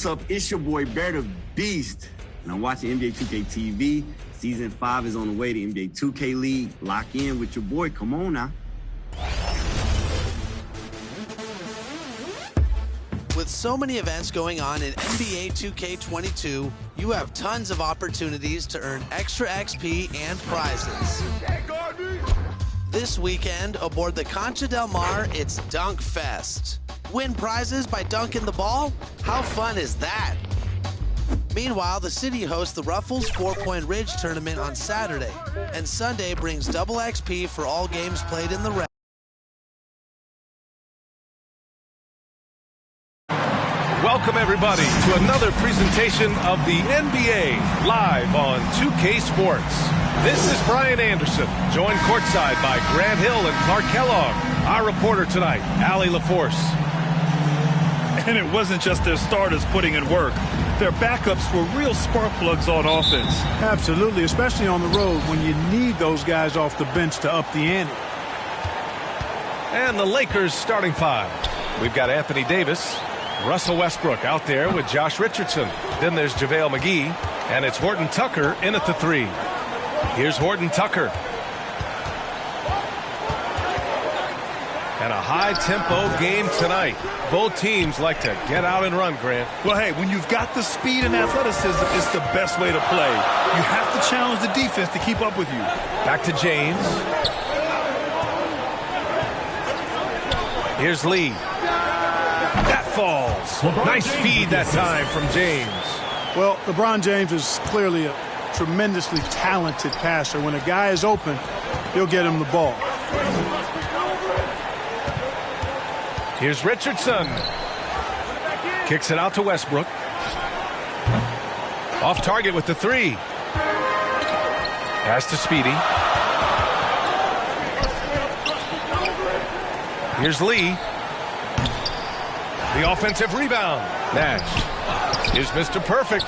What's up? It's your boy Bear the Beast, and I'm watching NBA 2K TV. Season 5 is on the way to NBA 2K League. Lock in with your boy. Come on now. With so many events going on in NBA 2K22, you have tons of opportunities to earn extra XP and prizes. This weekend, aboard the Concha Del Mar, it's Dunk Fest. Win prizes by dunking the ball? How fun is that? Meanwhile, the city hosts the Ruffles 4-Point Ridge tournament on Saturday, and Sunday brings double XP for all games played in the round. Welcome, everybody, to another presentation of the NBA live on 2K Sports. This is Brian Anderson, joined courtside by Grant Hill and Clark Kellogg. Our reporter tonight, Allie LaForce. And it wasn't just their starters putting in work. Their backups were real spark plugs on offense. Absolutely, especially on the road when you need those guys off the bench to up the ante. And the Lakers starting five. We've got Anthony Davis, Russell Westbrook out there with Josh Richardson. Then there's JaVale McGee, and it's Horton Tucker in at the three. Here's Horton Tucker. And a high-tempo game tonight. Both teams like to get out and run, Grant. Well, hey, when you've got the speed and athleticism, it's the best way to play. You have to challenge the defense to keep up with you. Back to James. Here's Lee. That falls. Nice feed that time from James. Well, LeBron James is clearly a tremendously talented passer. When a guy is open, he'll get him the ball. Here's Richardson. Kicks it out to Westbrook. Off target with the three. Pass to Speedy. Here's Lee. The offensive rebound. Nash. Here's Mr. Perfect.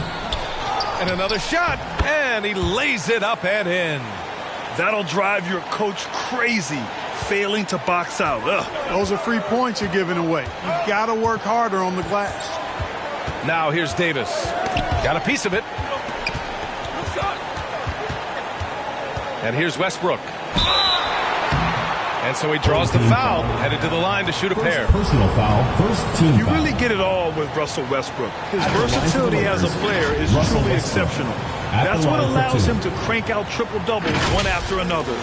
And another shot. And he lays it up and in. That'll drive your coach crazy, failing to box out. Ugh. Those are free points you're giving away. You've got to work harder on the glass. Now here's Davis. Got a piece of it. And here's Westbrook. And so he draws the foul, headed to the line to shoot a pair. Personal foul, first team You foul. really get it all with Russell Westbrook. His versatility as a player is truly exceptional. That's what allows him to crank out triple-doubles one after another.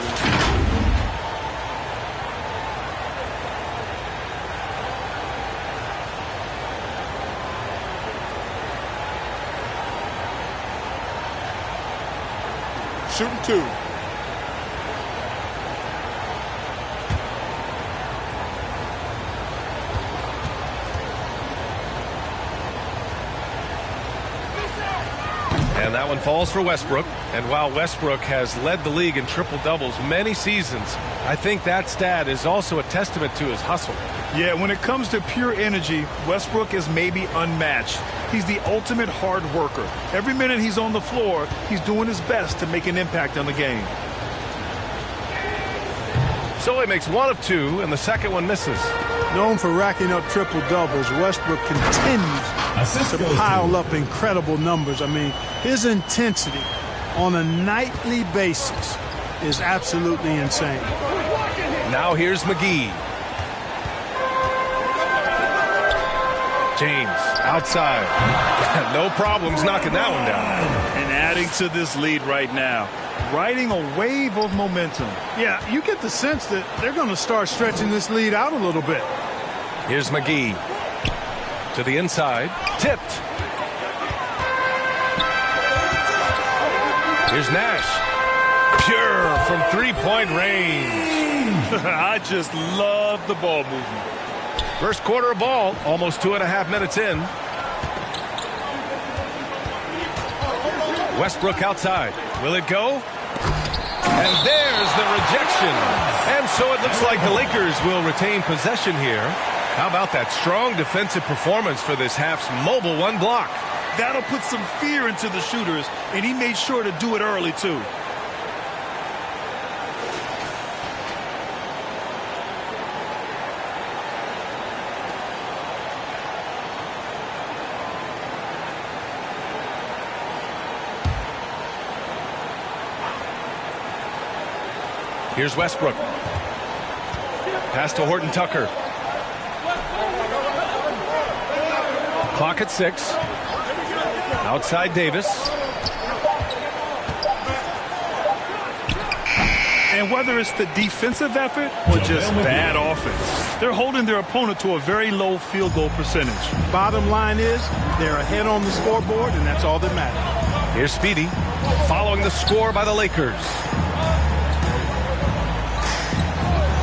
Shooting two. And that one falls for Westbrook. And while Westbrook has led the league in triple-doubles many seasons, I think that stat is also a testament to his hustle. Yeah, when it comes to pure energy, Westbrook is maybe unmatched. He's the ultimate hard worker. Every minute he's on the floor, he's doing his best to make an impact on the game. So he makes one of two, and the second one misses. Known for racking up triple-doubles, Westbrook continues to pile up incredible numbers. I mean, his intensity on a nightly basis is absolutely insane. Now here's McGee. James outside. No problems knocking that one down. And adding to this lead right now, riding a wave of momentum. Yeah, you get the sense that they're going to start stretching this lead out a little bit. Here's McGee. To the inside. Tipped. Here's Nash. Pure from three-point range. I just love the ball movement. First quarter of ball, almost 2.5 minutes in. Westbrook outside. Will it go? And there's the rejection. And so it looks like the Lakers will retain possession here. How about that strong defensive performance for this half's mobile one block? That'll put some fear into the shooters, and he made sure to do it early, too. Here's Westbrook. Pass to Horton Tucker. Clock at 6. Outside Davis. And whether it's the defensive effort or just bad offense, they're holding their opponent to a very low field goal percentage. Bottom line is they're ahead on the scoreboard, and that's all that matters. Here's Speedy following the score by the Lakers.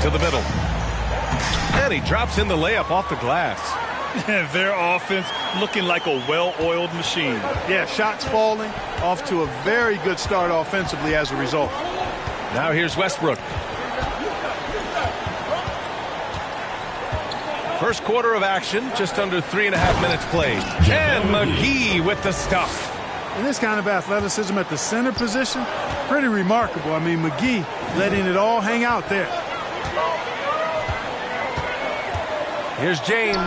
To the middle. And he drops in the layup off the glass. Their offense looking like a well-oiled machine. Yeah, shots falling, off to a very good start offensively as a result. Now here's Westbrook. First quarter of action, just under 3.5 minutes played. And McGee with the stuff. And this kind of athleticism at the center position, pretty remarkable. I mean, McGee letting it all hang out there. Here's James.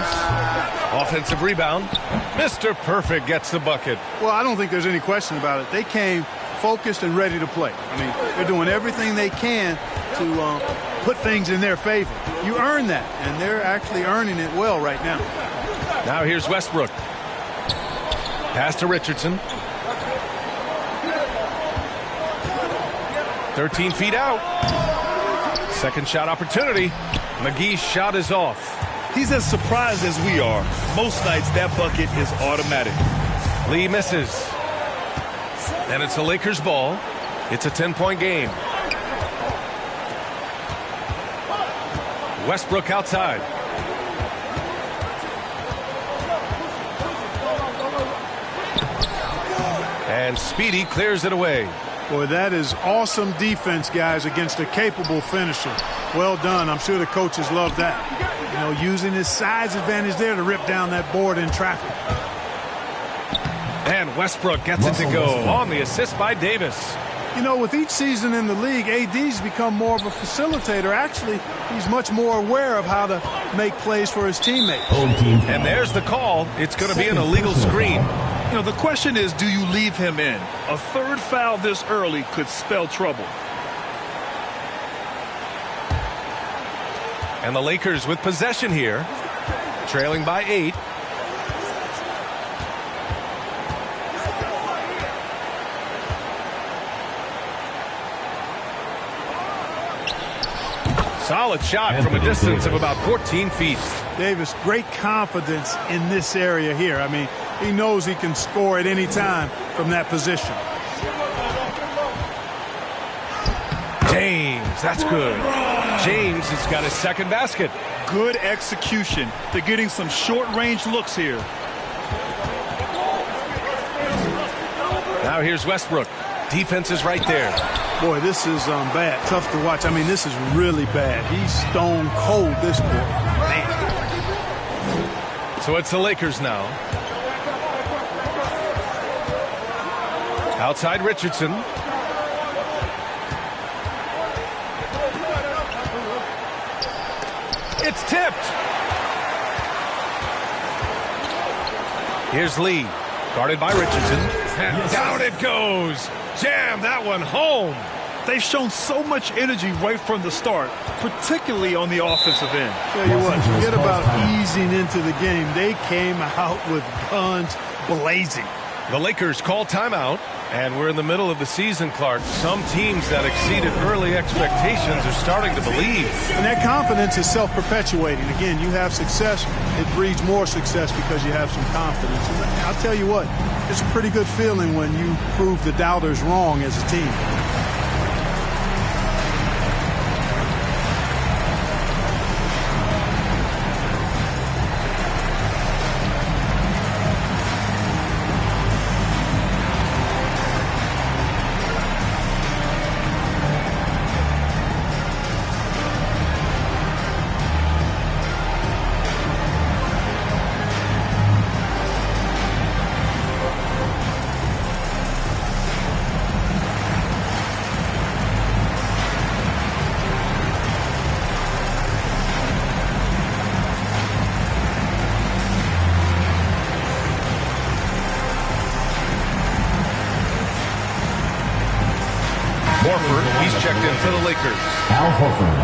Offensive rebound. Mr. Perfect gets the bucket. Well, I don't think there's any question about it. They came focused and ready to play. I mean, they're doing everything they can to put things in their favor. You earn that, and they're actually earning it well right now. Now here's Westbrook. Pass to Richardson. 13 feet out. Second shot opportunity. McGee's shot is off. He's as surprised as we are. Most nights that bucket is automatic. Lee misses. And it's a Lakers ball. It's a 10-point game. Westbrook outside. And Speedy clears it away. Boy, that is awesome defense, guys, against a capable finisher. Well done. I'm sure the coaches love that. You know, using his size advantage there to rip down that board in traffic. And Westbrook gets it to go on the assist by Davis. You know, with each season in the league, AD's become more of a facilitator. Actually, he's much more aware of how to make plays for his teammates. And there's the call. It's going to be an illegal screen. You know, the question is, do you leave him in? A third foul this early could spell trouble. And the Lakers with possession here, trailing by 8. Solid shot from a distance of about 14 feet. Davis, great confidence in this area here. I mean, he knows he can score at any time from that position. James, that's good. James has got his second basket. Good execution. They're getting some short-range looks here. Now here's Westbrook. Defense is right there. Boy, this is bad. Tough to watch. I mean, this is really bad. He's stone cold this quarter. Man. So it's the Lakers now. Outside Richardson. It's tipped. Here's Lee. Guarded by Richardson. And down it goes. Jam that one home. They've shown so much energy right from the start, particularly on the offensive end. Tell you what, forget about easing into the game. They came out with guns blazing. The Lakers call timeout, and we're in the middle of the season, Clark. Some teams that exceeded early expectations are starting to believe. And that confidence is self-perpetuating. Again, you have success, it breeds more success because you have some confidence. And I'll tell you what, it's a pretty good feeling when you prove the doubters wrong as a team. Horford. He's checked in for the Lakers. Al Horford.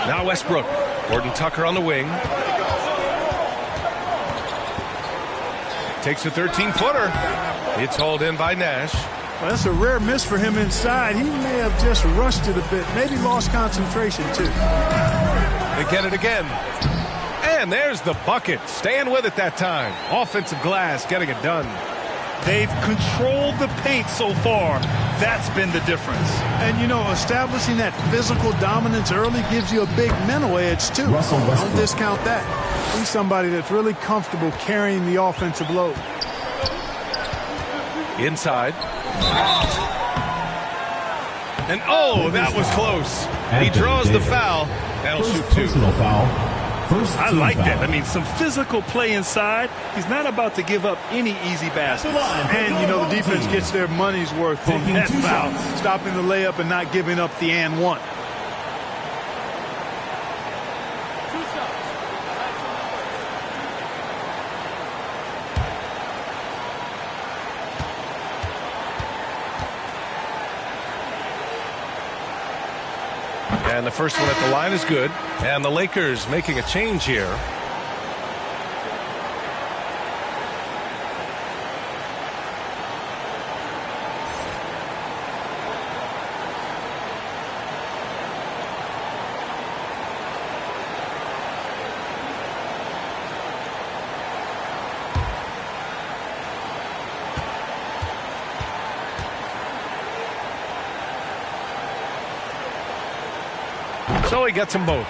Now Westbrook. Gordon Tucker on the wing. Takes a 13-footer. It's hauled in by Nash. Well, that's a rare miss for him inside. He may have just rushed it a bit. Maybe lost concentration, too. They get it again. And there's the bucket. Staying with it that time. Offensive glass getting it done. They've controlled the paint so far. That's been the difference. And, you know, establishing that physical dominance early gives you a big mental edge, too. Don't discount that. He's somebody that's really comfortable carrying the offensive load. Inside. And, oh, that was close. He draws the foul. That'll shoot two. I like that. I mean, some physical play inside. He's not about to give up any easy baskets. And, you know, the defense gets their money's worth on that foul. Stopping the layup and not giving up the and one. And the first one at the line is good. And the Lakers making a change here. So he gets them both.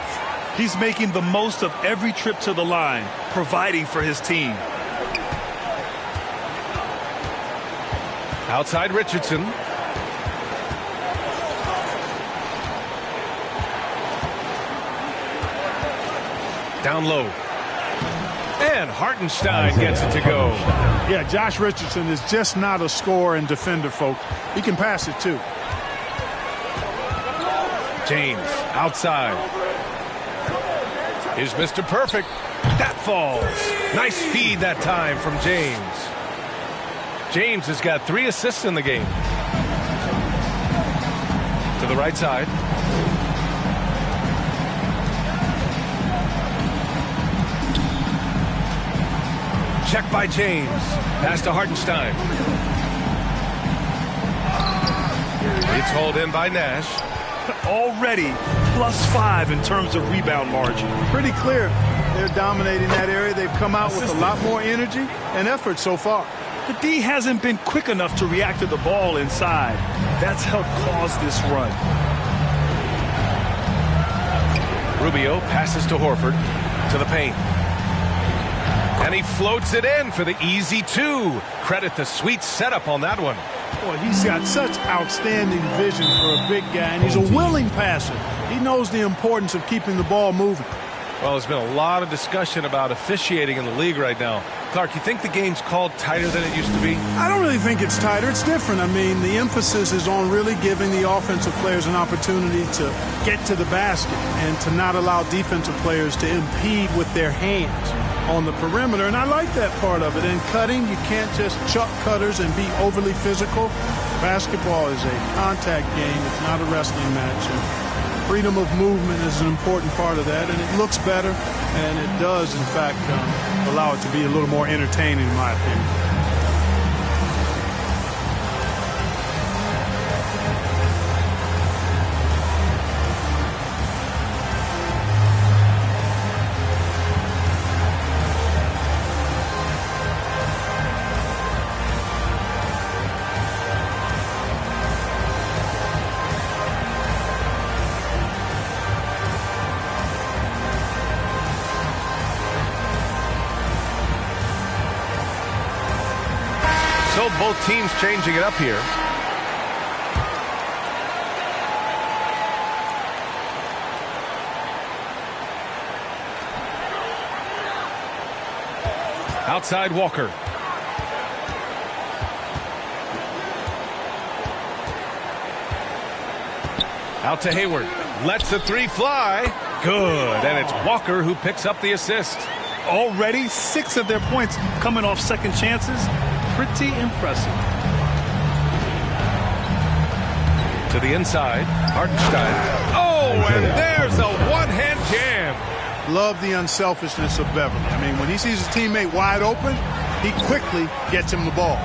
He's making the most of every trip to the line, providing for his team. Outside Richardson. Down low. And Hartenstein gets it to go. Yeah, Josh Richardson is just not a scorer and defender, folks. He can pass it, too. James outside. Here's Mr. Perfect. That falls. Nice feed that time from James. James has got 3 assists in the game. To the right side. Check by James. Pass to Hartenstein. It's hauled in by Nash. Already +5 in terms of rebound margin. Pretty clear. They're dominating that area. They've come out with a lot more energy and effort so far. The D hasn't been quick enough to react to the ball inside. That's helped cause this run. Rubio passes to Horford. To the paint. And he floats it in for the easy 2. Credit the sweet setup on that one. Boy, he's got such outstanding vision for a big guy, and he's a willing passer. He knows the importance of keeping the ball moving. Well, there's been a lot of discussion about officiating in the league right now. Clark, you think the game's called tighter than it used to be? I don't really think it's tighter. It's different. I mean, the emphasis is on really giving the offensive players an opportunity to get to the basket and to not allow defensive players to impede with their hands on the perimeter, and I like that part of it. And cutting, you can't just chuck cutters and be overly physical. Basketball is a contact game. It's not a wrestling match. And freedom of movement is an important part of that, and it looks better, and it does, in fact, allow it to be a little more entertaining, in my opinion. So both teams changing it up here. Outside Walker. Out to Hayward. Lets the 3 fly. Good. And it's Walker who picks up the assist. Already 6 of their points coming off second chances. Pretty impressive. To the inside, Hartenstein. Oh, and there's a one-hand jam. Love the unselfishness of Beverly. I mean, when he sees his teammate wide open, he quickly gets him the ball.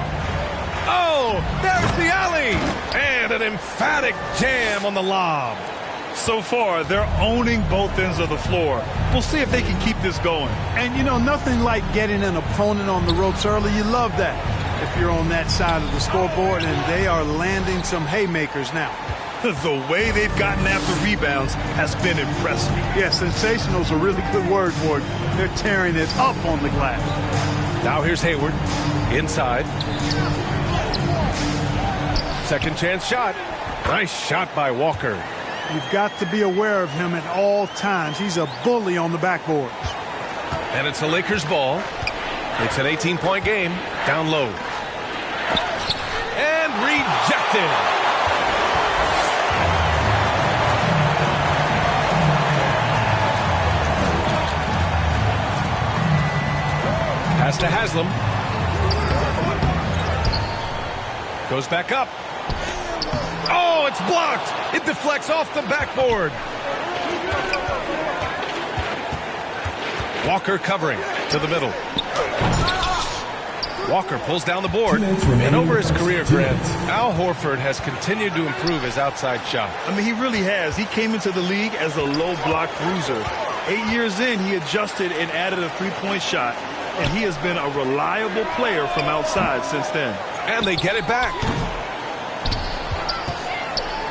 Oh, there's the alley. And an emphatic jam on the lob. So far, they're owning both ends of the floor. We'll see if they can keep this going. And, you know, nothing like getting an opponent on the ropes early. You love that if you're on that side of the scoreboard, and they are landing some haymakers now. The way they've gotten after rebounds has been impressive. Yeah, sensational is a really good word for it. They're tearing it up on the glass. Now here's Hayward. Inside. Second chance shot. Nice shot by Walker. You've got to be aware of him at all times. He's a bully on the backboards. And it's a Lakers ball. It's an 18-point game. Down low. And rejected. Pass to Haslam. Goes back up. Oh, it's blocked. It deflects off the backboard. Walker covering to the middle. Walker pulls down the board. And over his career, Grant, Al Horford has continued to improve his outside shot. I mean, he really has. He came into the league as a low block bruiser. 8 years in, he adjusted and added a three-point shot. And he has been a reliable player from outside since then. And they get it back.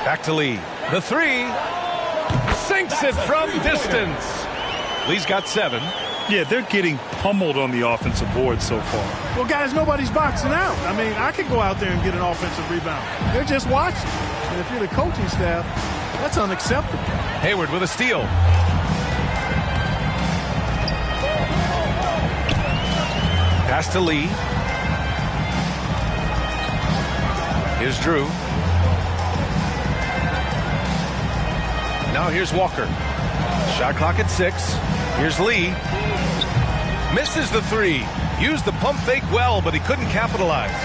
Back to Lee. The three. Sinks it from distance. Lee's got 7. Yeah, they're getting pummeled on the offensive board so far. Well, guys, nobody's boxing out. I mean, I could go out there and get an offensive rebound. They're just watching. And if you're the coaching staff, that's unacceptable. Hayward with a steal. Pass to Lee. Here's Drew. Now here's Walker. Shot clock at 6. Here's Lee. Misses the 3. Used the pump fake well, but he couldn't capitalize.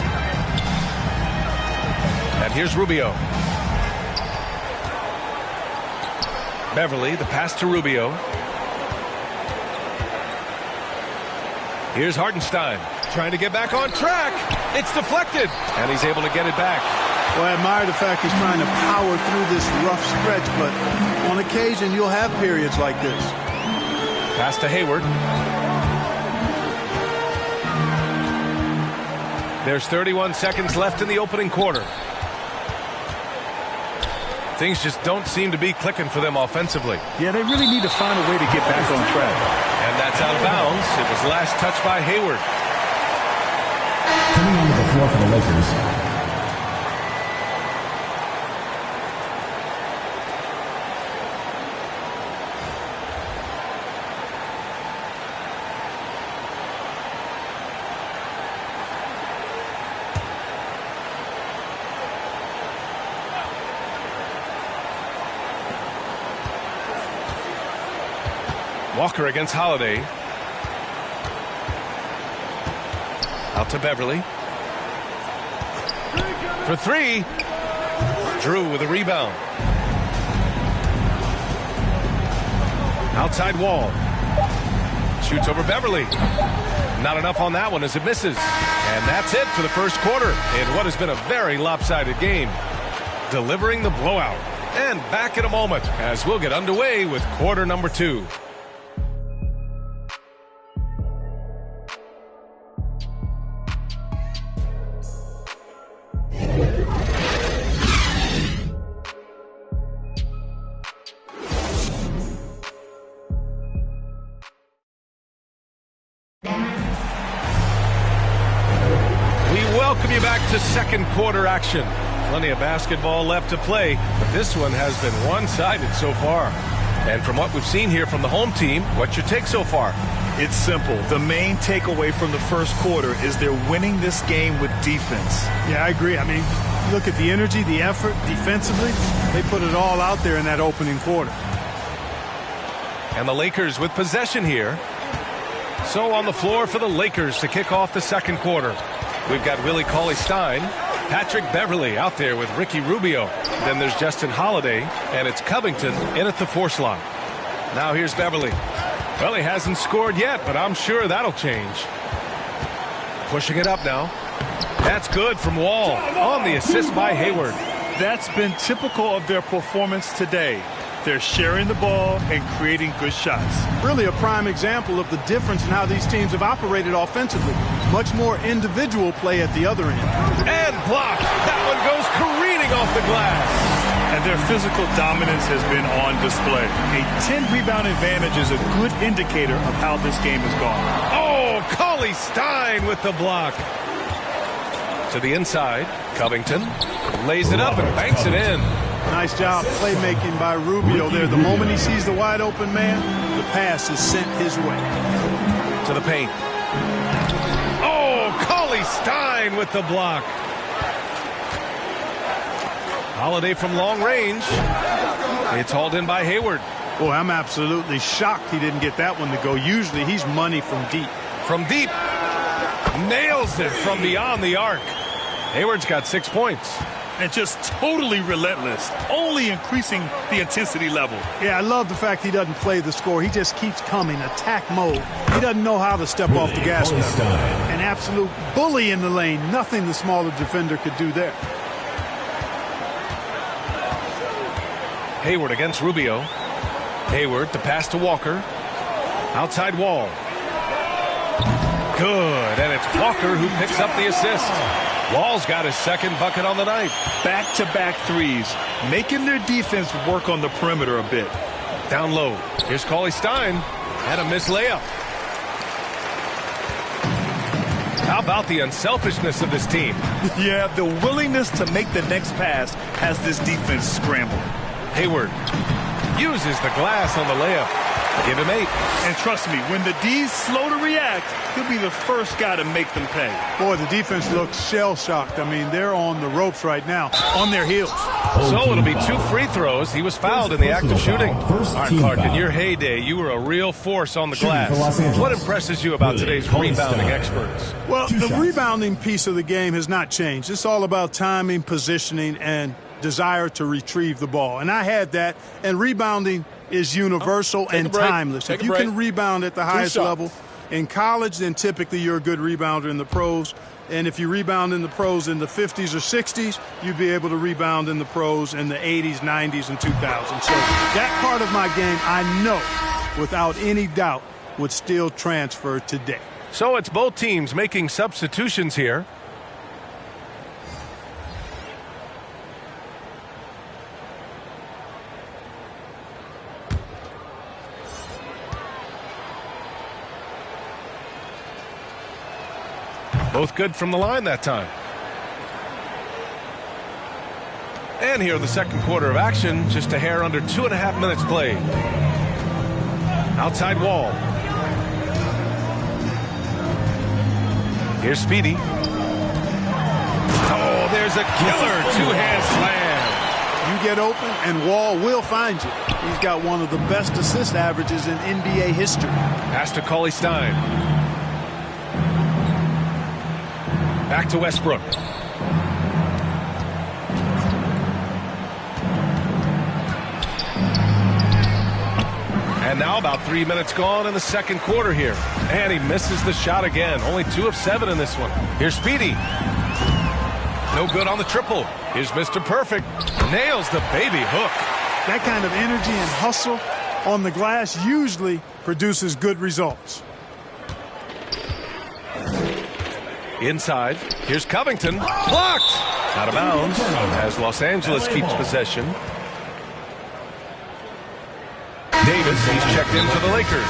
And here's Rubio. Beverly, the pass to Rubio. Here's Hartenstein trying to get back on track. It's deflected, and he's able to get it back. Well, I admire the fact he's trying to power through this rough stretch, but on occasion you'll have periods like this. Pass to Hayward. There's 31 seconds left in the opening quarter. Things just don't seem to be clicking for them offensively. Yeah, they really need to find a way to get back on track. And that's out of bounds. It was last touched by Hayward. Coming onto the floor for the Lakers. Walker against Holiday. Out to Beverly. For 3. Drew with a rebound. Outside wall. Shoots over Beverly. Not enough on that one as it misses. And that's it for the first quarter in what has been a very lopsided game. Delivering the blowout. And back in a moment as we'll get underway with quarter number 2. To second quarter action. Plenty of basketball left to play, but this one has been one-sided so far. And from what we've seen here from the home team, what's your take so far? It's simple. The main takeaway from the first quarter is they're winning this game with defense. Yeah, I agree. I mean, look at the energy, the effort defensively. They put it all out there in that opening quarter. And the Lakers with possession here. So on the floor for the Lakers to kick off the second quarter. We've got Willie Cauley-Stein, Patrick Beverley out there with Ricky Rubio. Then there's Justin Holiday, and it's Covington in at the 4 slot. Now here's Beverley. Well, he hasn't scored yet, but I'm sure that'll change. Pushing it up now. That's good from Wall on the assist by Hayward. That's been typical of their performance today. They're sharing the ball and creating good shots. Really a prime example of the difference in how these teams have operated offensively. Much more individual play at the other end. And blocked. That one goes careening off the glass. And their physical dominance has been on display. A 10-rebound advantage is a good indicator of how this game has gone. Oh, Cauley-Stein with the block. To the inside, Covington lays it up and banks it in. Nice job playmaking by Rubio there. The moment he sees the wide open man, the pass is sent his way. To the paint. Oh, Cauley-Stein with the block. Holiday from long range. It's hauled in by Hayward. Boy, I'm absolutely shocked he didn't get that one to go. Usually he's money from deep. From deep. Nails it from beyond the arc. Hayward's got 6 points. And just totally relentless, only increasing the intensity level. Yeah, I love the fact he doesn't play the score. He just keeps coming, attack mode. He doesn't know how to step off the gas pedal. An absolute bully in the lane. Nothing the smaller defender could do there. Hayward against Rubio. Hayward to pass to Walker. Outside Wall. Good, and it's Walker who picks up the assist. Wall's got his second bucket on the night. Back-to-back threes, making their defense work on the perimeter a bit. Down low. Here's Cauley-Stein. And a missed layup. How about the unselfishness of this team? Yeah, the willingness to make the next pass has this defense scrambled. Hayward uses the glass on the layup. Give him 8. And trust me, when the D's slow to react, he'll be the first guy to make them pay. Boy, the defense looks shell-shocked. I mean, they're on the ropes right now, on their heels. So it'll be 2 free throws. He was fouled in the act of shooting. All right, Clark, in your heyday, you were a real force on the glass. What impresses you about today's rebounding experts? Well, the rebounding piece of the game has not changed. It's all about timing, positioning, and desire to retrieve the ball. And I had that, and rebounding is universal and timeless. If you can rebound at the highest level in college, then typically you're a good rebounder in the pros. And if you rebound in the pros in the 50s or 60s, you'd be able to rebound in the pros in the 80s, 90s, and 2000s. So that part of my game, I know, without any doubt, would still transfer today. So it's both teams making substitutions here. Both good from the line that time. And here in the second quarter of action, just a hair under 2.5 minutes played. Outside Wall. Here's Speedy. Oh, there's a killer two-hand slam. You get open, and Wall will find you. He's got one of the best assist averages in NBA history. Pass to Cauley-Stein. Back to Westbrook. And now about 3 minutes gone in the second quarter here. And he misses the shot again. Only 2 of 7 in this one. Here's Speedy. No good on the triple. Here's Mr. Perfect. Nails the baby hook. That kind of energy and hustle on the glass usually produces good results. Inside, here's Covington. Blocked! Out of bounds as Los Angeles keeps possession. Davis, he's checked in for the Lakers.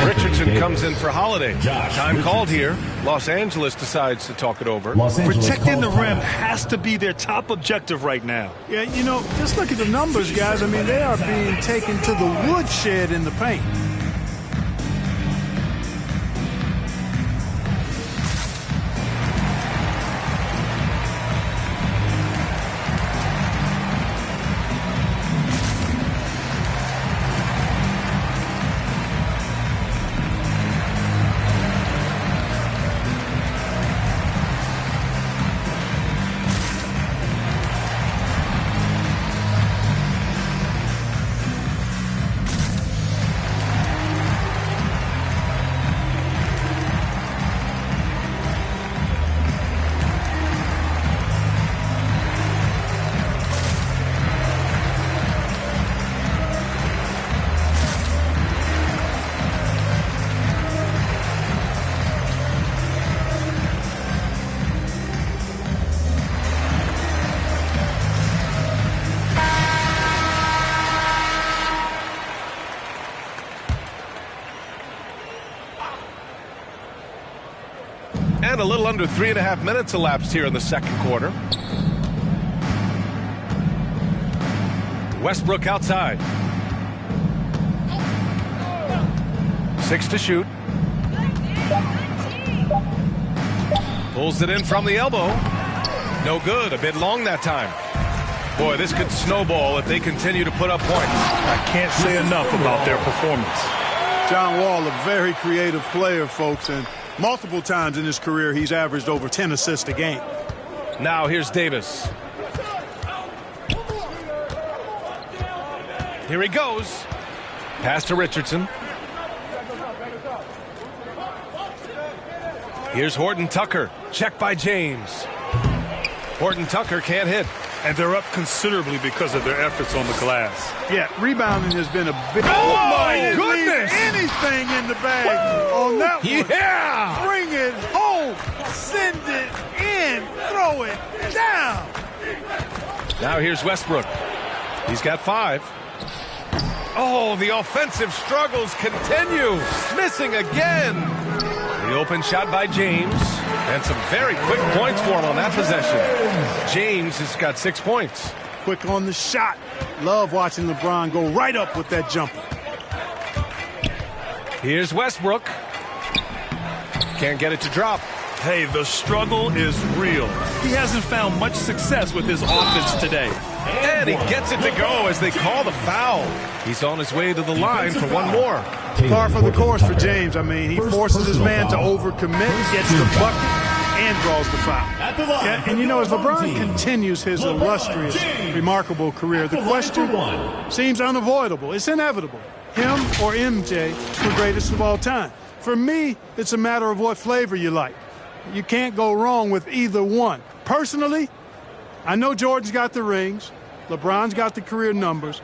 Richardson comes in for Holiday. Time called here. Los Angeles decides to talk it over. Protecting the rim has to be their top objective right now. Yeah, you know, just look at the numbers, guys. I mean, they are being taken to the woodshed in the paint. And a little under 3.5 minutes elapsed here in the second quarter. Westbrook outside. 6 to shoot. Pulls it in from the elbow. No good. A bit long that time. Boy, this could snowball if they continue to put up points. I can't say enough about their performance. John Wall, a very creative player, folks, and multiple times in his career he's averaged over 10 assists a game. Now here's Davis. Here he goes. Pass to Richardson. Here's Horton Tucker. Check by James. Horton Tucker can't hit. And they're up considerably because of their efforts on the glass. Yeah, rebounding has been a big... Oh, my goodness! Anything in the bag on that one. Yeah! Bring it home. Send it in. Throw it down. Now here's Westbrook. He's got 5. Oh, the offensive struggles continue. Missing again. The open shot by James. And some very quick points for him on that possession. James has got 6 points. Quick on the shot. Love watching LeBron go right up with that jumper. Here's Westbrook. Can't get it to drop. Hey, the struggle is real. He hasn't found much success with his offense today. And he gets it to go as they call the foul. He's on his way to the line for one more. Par for the course for James. I mean, he forces his man to overcommit, gets the bucket, and draws the foul. Yeah, and you know, as LeBron continues his illustrious, remarkable career, the question seems unavoidable. It's inevitable. Him or MJ, the greatest of all time. For me, it's a matter of what flavor you like. You can't go wrong with either one. Personally, I know Jordan's got the rings, LeBron's got the career numbers,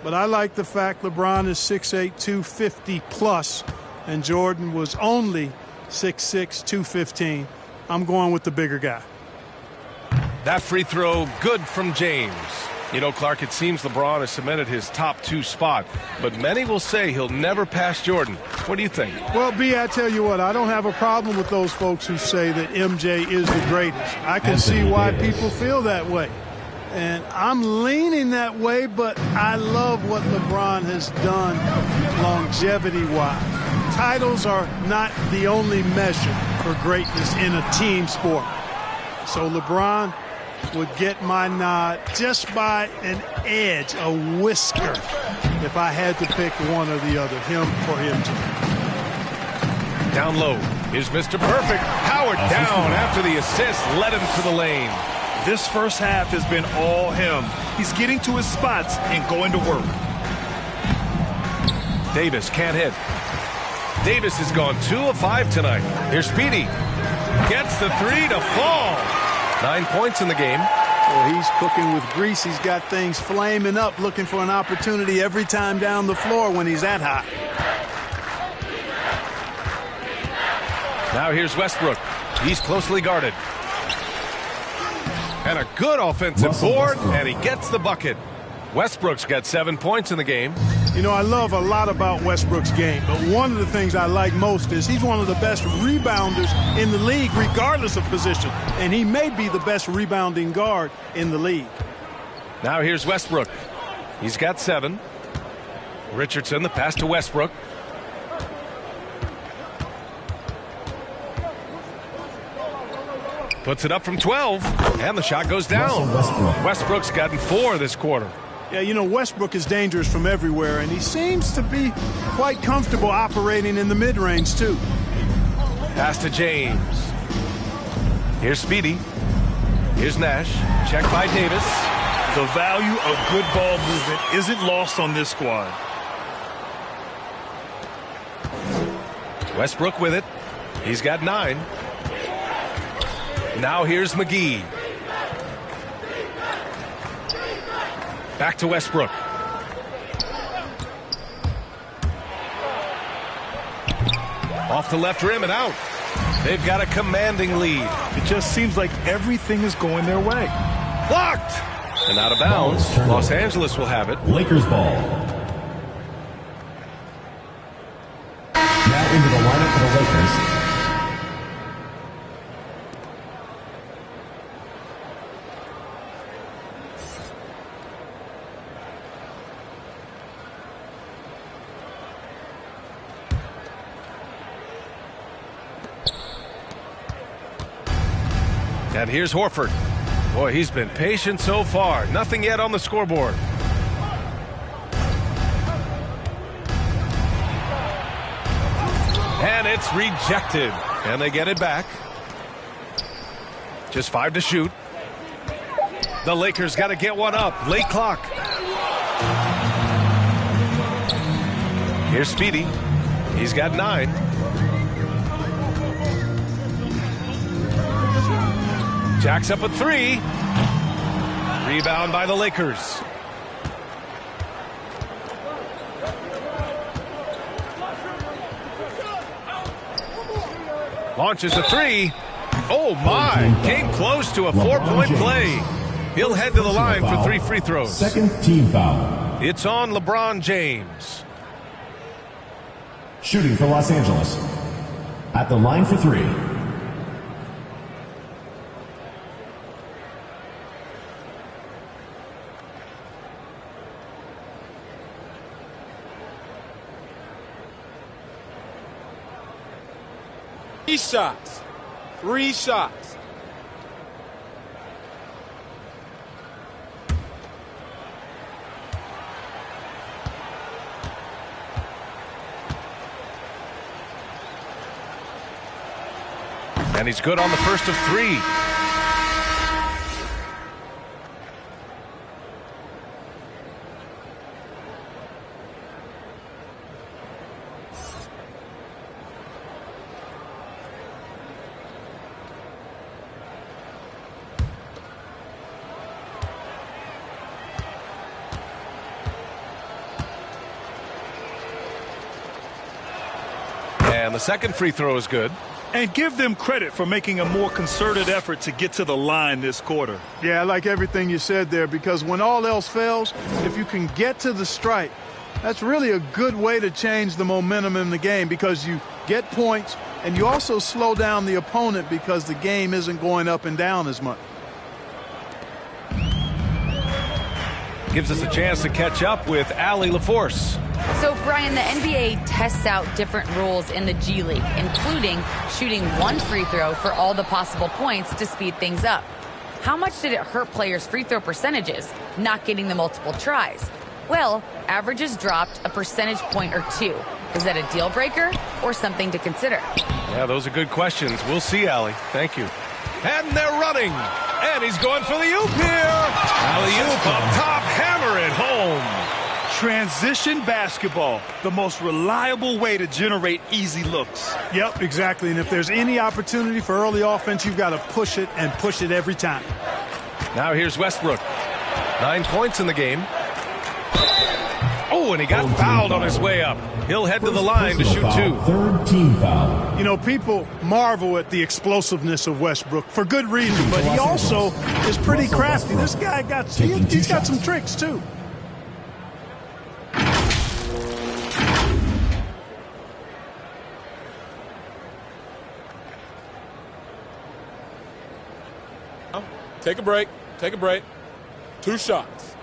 but I like the fact LeBron is 6'8", 250 plus, and Jordan was only 6'6", 215. I'm going with the bigger guy. That free throw, good from James. You know, Clark, it seems LeBron has cemented his top 2 spot, but many will say he'll never pass Jordan. What do you think? Well, B, I tell you what, I don't have a problem with those folks who say that MJ is the greatest. I can see why people feel that way. And I'm leaning that way, but I love what LeBron has done longevity-wise. Titles are not the only measure for greatness in a team sport. So LeBron would get my nod just by an edge, a whisker, if I had to pick one or the other, him or MJ. Down low. Here's Mr. Perfect. Howard down after the assist led him to the lane. This first half has been all him. He's getting to his spots and going to work. Davis can't hit. Davis has gone 2 of 5 tonight. Here's Speedy. Gets the 3 to fall. 9 points in the game. Well, he's cooking with grease. He's got things flaming up, looking for an opportunity every time down the floor when he's that hot. Now here's Westbrook. He's closely guarded. And a good offensive board, and he gets the bucket. Westbrook's got 7 points in the game. You know, I love a lot about Westbrook's game, but one of the things I like most is he's one of the best rebounders in the league, regardless of position. And he may be the best rebounding guard in the league. Now here's Westbrook. He's got 7. Richardson, the pass to Westbrook. Puts it up from 12, and the shot goes down. Westbrook's gotten 4 this quarter. Yeah, you know, Westbrook is dangerous from everywhere, and he seems to be quite comfortable operating in the mid-range, too. Pass to James. Here's Speedy. Here's Nash. Check by Davis. The value of good ball movement isn't lost on this squad. Westbrook with it. He's got 9. Now here's McGee. Back to Westbrook. Off the left rim and out. They've got a commanding lead. It just seems like everything is going their way. Blocked! And out of bounds. Los Angeles will have it. Lakers ball. Now into the lineup for the Lakers. And here's Horford. Boy, he's been patient so far. Nothing yet on the scoreboard. And it's rejected. And they get it back. Just 5 to shoot. The Lakers got to get one up. Late clock. Here's Speedy. He's got 9. Jacks up a 3. Rebound by the Lakers. Launches a 3. Oh my, came close to a 4-point play. He'll head to the line for 3 free throws. Second team foul. It's on LeBron James. Shooting for Los Angeles. At the line for 3. Shots. 3 shots. And he's good on the first of 3. And the second free throw is good. And give them credit for making a more concerted effort to get to the line this quarter. Yeah, I like everything you said there, because when all else fails, if you can get to the stripe, that's really a good way to change the momentum in the game, because you get points and you also slow down the opponent because the game isn't going up and down as much. Gives us a chance to catch up with Allie LaForce. So, Brian, the NBA tests out different rules in the G League, including shooting 1 free throw for all the possible points to speed things up. How much did it hurt players' free throw percentages, not getting the multiple tries? Well, averages dropped a percentage point or 2. Is that a deal breaker or something to consider? Yeah, those are good questions. We'll see, Allie. Thank you. And they're running. And he's going for the oop here. Alley-oop up top, hammer it home. Transition basketball, the most reliable way to generate easy looks. Yep, exactly. And if there's any opportunity for early offense, you've got to push it and push it every time. Now here's Westbrook. 9 points in the game. Oh, and he got fouled on his way up. He'll head to the line to shoot 2. Third team foul. You know, people marvel at the explosiveness of Westbrook for good reason, but he also is pretty crafty. This guy he's got some tricks too. Take a break. Take a break. 2 shots.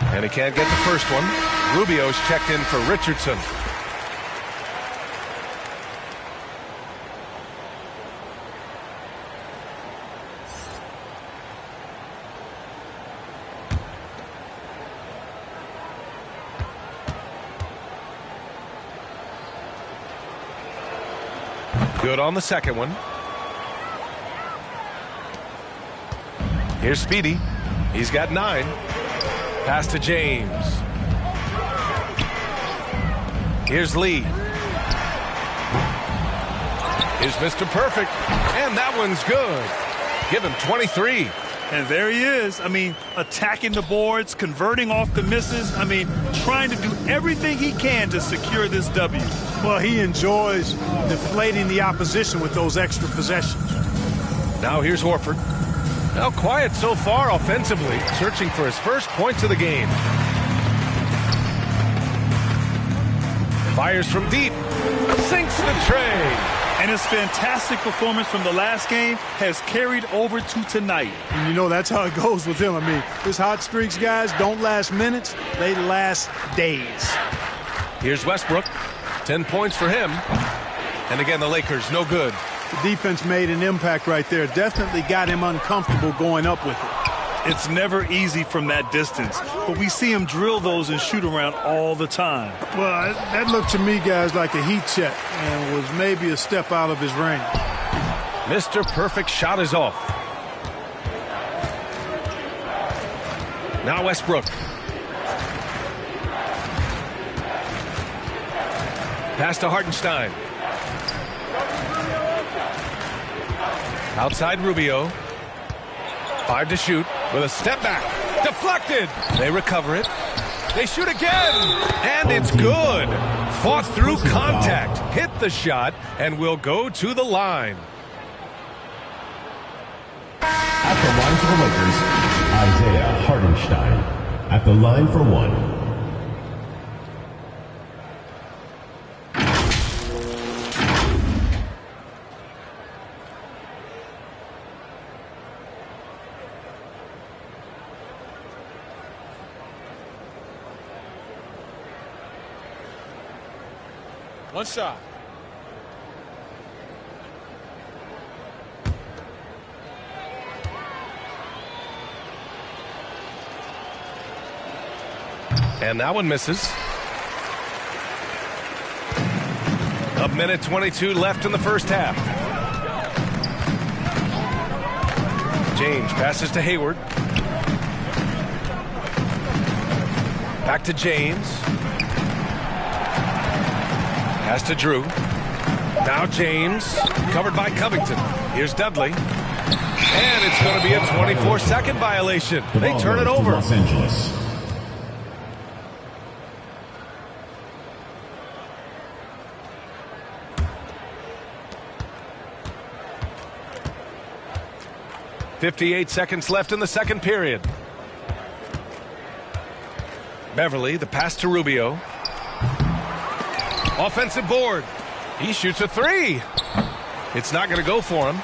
And he can't get the first one. Rubio's checked in for Richardson. Good on the second one. Here's Speedy. He's got 9. Pass to James. Here's Lee. Here's Mr. Perfect. And that one's good. Give him 23. And there he is. I mean, attacking the boards, converting off the misses. I mean, trying to do everything he can to secure this W. Well, he enjoys deflating the opposition with those extra possessions. Now here's Horford. Now quiet so far offensively, searching for his first points of the game. Fires from deep. Sinks the tray. And his fantastic performance from the last game has carried over to tonight. And you know, that's how it goes with him. I mean, his hot streaks, guys, don't last minutes. They last days. Here's Westbrook. 10 points for him. And again, the Lakers, no good. The defense made an impact right there. Definitely got him uncomfortable going up with it. It's never easy from that distance, but we see him drill those and shoot around all the time. Well, that looked to me, guys, like a heat check and was maybe a step out of his range. Mr. Perfect shot is off. Now Westbrook. Pass to Hartenstein. Outside Rubio. 5 to shoot with a step back. Deflected. They recover it. They shoot again. And it's good. Fought through contact. Hit the shot and will go to the line. At the line for the Lakers, Isaiah Hartenstein. At the line for one. One shot. And that one misses. A minute 22 left in the first half. James passes to Hayward. Back to James. Pass to Drew. Now James, covered by Covington. Here's Dudley. And it's going to be a 24-second violation. They turn it over. Los Angeles. .58 seconds left in the second period. Beverly, the pass to Rubio. Offensive board. He shoots a three. It's not going to go for him.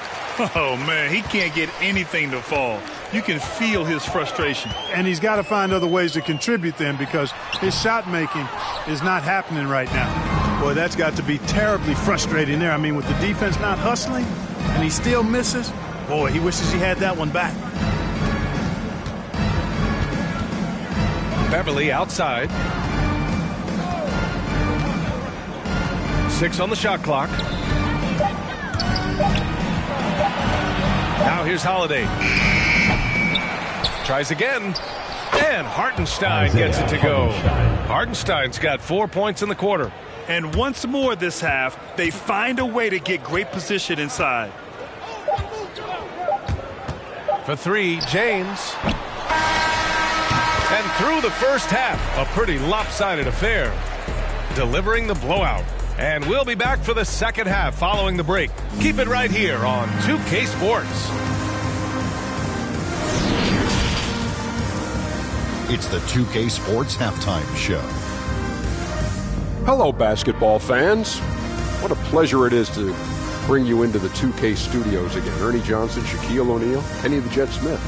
Oh, man, he can't get anything to fall. You can feel his frustration. And he's got to find other ways to contribute then because his shot making is not happening right now. Boy, that's got to be terribly frustrating there. I mean, with the defense not hustling and he still misses, boy, he wishes he had that one back. Beverly outside. 6 on the shot clock. Now here's Holiday. Tries again. And Hartenstein gets it to go. Hartenstein's got 4 points in the quarter. And once more this half, they find a way to get great position inside. For three, James. And through the first half, a pretty lopsided affair. Delivering the blowout. And we'll be back for the second half following the break. Keep it right here on 2K Sports. It's the 2K Sports Halftime Show. Hello, basketball fans. What a pleasure it is to bring you into the 2K studios again. Ernie Johnson, Shaquille O'Neal, Kenny the Jet Smith.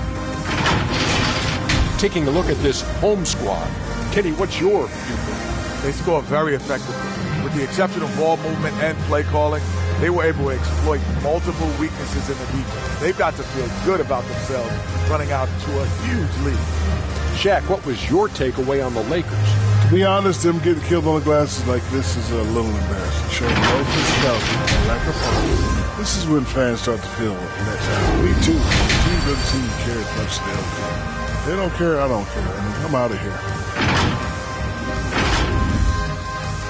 Taking a look at this home squad. Kenny, what's your viewpoint? They score very effectively. With the exception of ball movement and play calling, they were able to exploit multiple weaknesses in the defense. They've got to feel good about themselves running out to a huge lead. Shaq, what was your takeaway on the Lakers? To be honest, them getting killed on the glasses like this is a little embarrassing. Showing no physicality and lack of fun. This is when fans start to feel that time. Me too. The team doesn't seem to care as much as the other team. They don't care, I don't care. I mean, I'm out of here.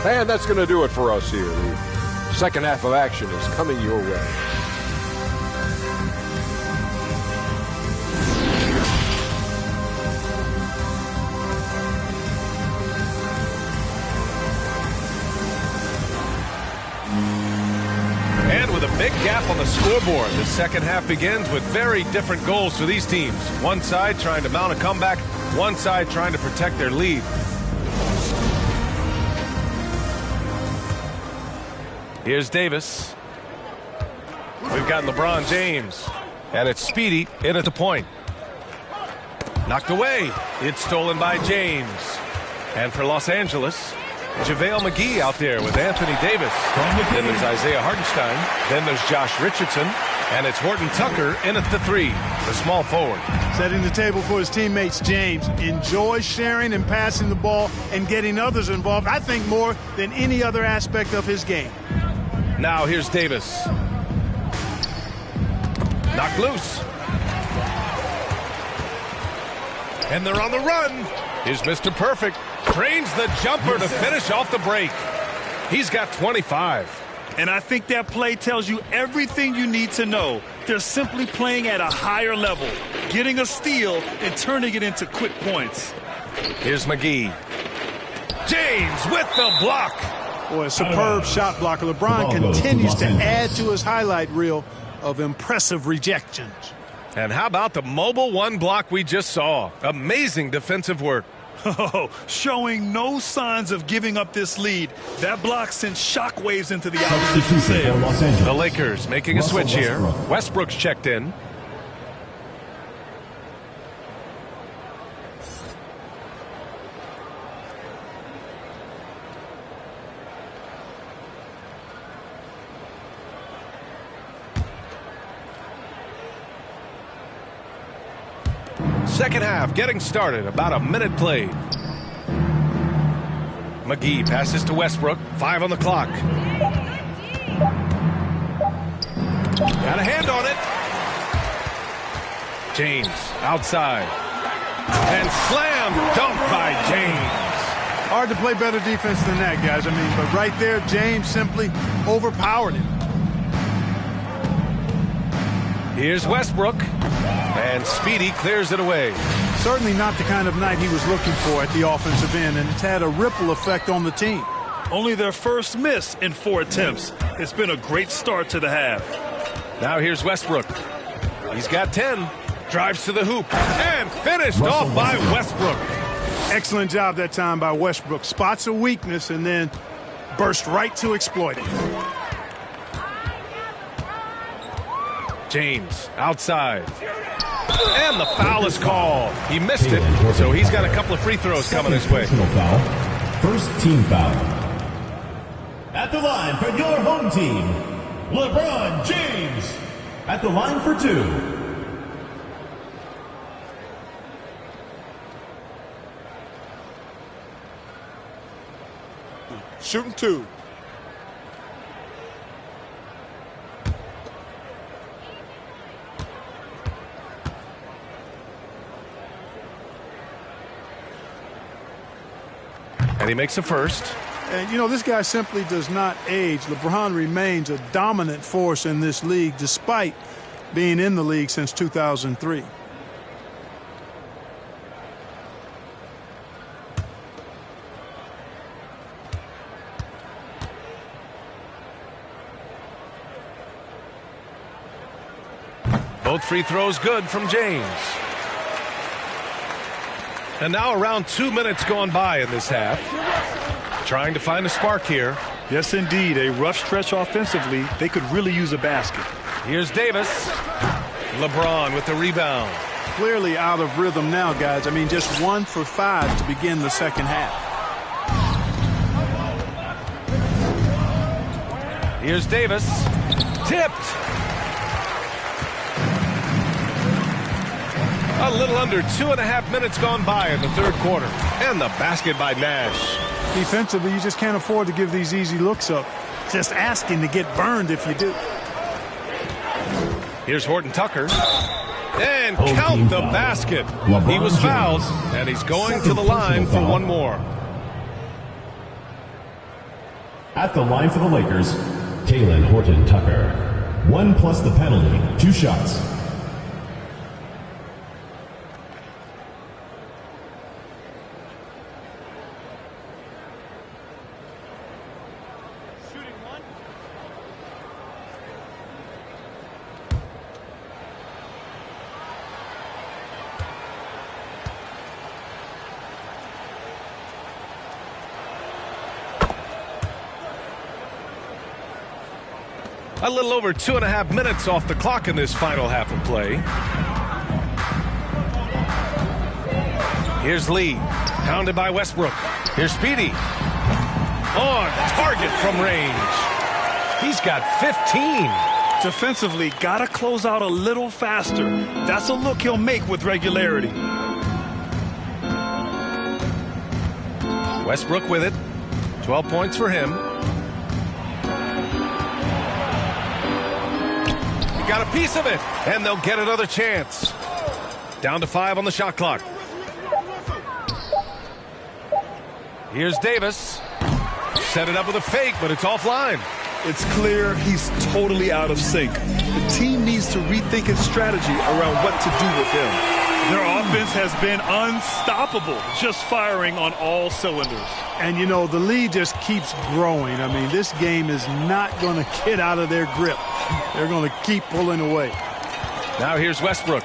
And that's going to do it for us here. The second half of action is coming your way. And with a big gap on the scoreboard, the second half begins with very different goals for these teams. One side trying to mount a comeback, one side trying to protect their lead. Here's Davis. We've got LeBron James. And it's Speedy in at the point. Knocked away. It's stolen by James. And for Los Angeles, JaVale McGee out there with Anthony Davis. Then there's Isaiah Hartenstein. Then there's Josh Richardson. And it's Horton Tucker in at the 3, the small forward. Setting the table for his teammates, James enjoys sharing and passing the ball and getting others involved, I think, more than any other aspect of his game. Now here's Davis. Knocked loose. And they're on the run. Here's Mr. Perfect. Trains the jumper to finish off the break. He's got 25. And I think that play tells you everything you need to know. They're simply playing at a higher level, getting a steal and turning it into quick points. Here's McGee. James with the block. Boy, a superb shot blocker. LeBron continues to add to his highlight reel of impressive rejections. And how about the mobile 1 block we just saw? Amazing defensive work. Oh, showing no signs of giving up this lead. That block sent shockwaves into the opposition. The Lakers making a switch here. Westbrook's checked in. Second half getting started. About a minute played. McGee passes to Westbrook. 5 on the clock. Got a hand on it. James outside. And slam dunk by James. Hard to play better defense than that, guys. I mean, but right there, James simply overpowered him. Here's Westbrook. And Speedy clears it away. Certainly not the kind of night he was looking for at the offensive end, and it's had a ripple effect on the team. Only their first miss in 4 attempts. It's been a great start to the half. Now here's Westbrook. He's got 10. Drives to the hoop. And finished off by Westbrook. Excellent job that time by Westbrook. Spots a weakness and then burst right to exploit it. James outside. And the foul is called. He missed it, so he's got a couple of free throws coming his way. First team foul. At the line for your home team, LeBron James. At the line for 2. Shooting 2. And he makes a first. And, you know, this guy simply does not age. LeBron remains a dominant force in this league despite being in the league since 2003. Both free throws good from James. And now around 2 minutes gone by in this half. Trying to find a spark here. Yes, indeed. A rough stretch offensively. They could really use a basket. Here's Davis. LeBron with the rebound. Clearly out of rhythm now, guys. I mean, just 1 for 5 to begin the second half. Here's Davis. Tipped. A little under 2.5 minutes gone by in the third quarter. And the basket by Nash. Defensively, you just can't afford to give these easy looks up. Just asking to get burned if you do. Here's Horton Tucker. And count the basket. He was fouled, and he's going to the line for one more. At the line for the Lakers, Talen Horton Tucker. 1 plus the penalty, 2 shots. A little over 2.5 minutes off the clock in this final half of play. Here's Lee, pounded by Westbrook. Here's Speedy. On target from range. He's got 15. Defensively, got to close out a little faster. That's a look he'll make with regularity. Westbrook with it. 12 points for him. He got a piece of it, and they'll get another chance. Down to 5 on the shot clock. Here's Davis. Set it up with a fake, but it's offline. It's clear he's totally out of sync. The team needs to rethink its strategy around what to do with him. Their offense has been unstoppable, just firing on all cylinders. And, you know, the lead just keeps growing. I mean, this game is not going to get out of their grip. They're going to keep pulling away. Now here's Westbrook.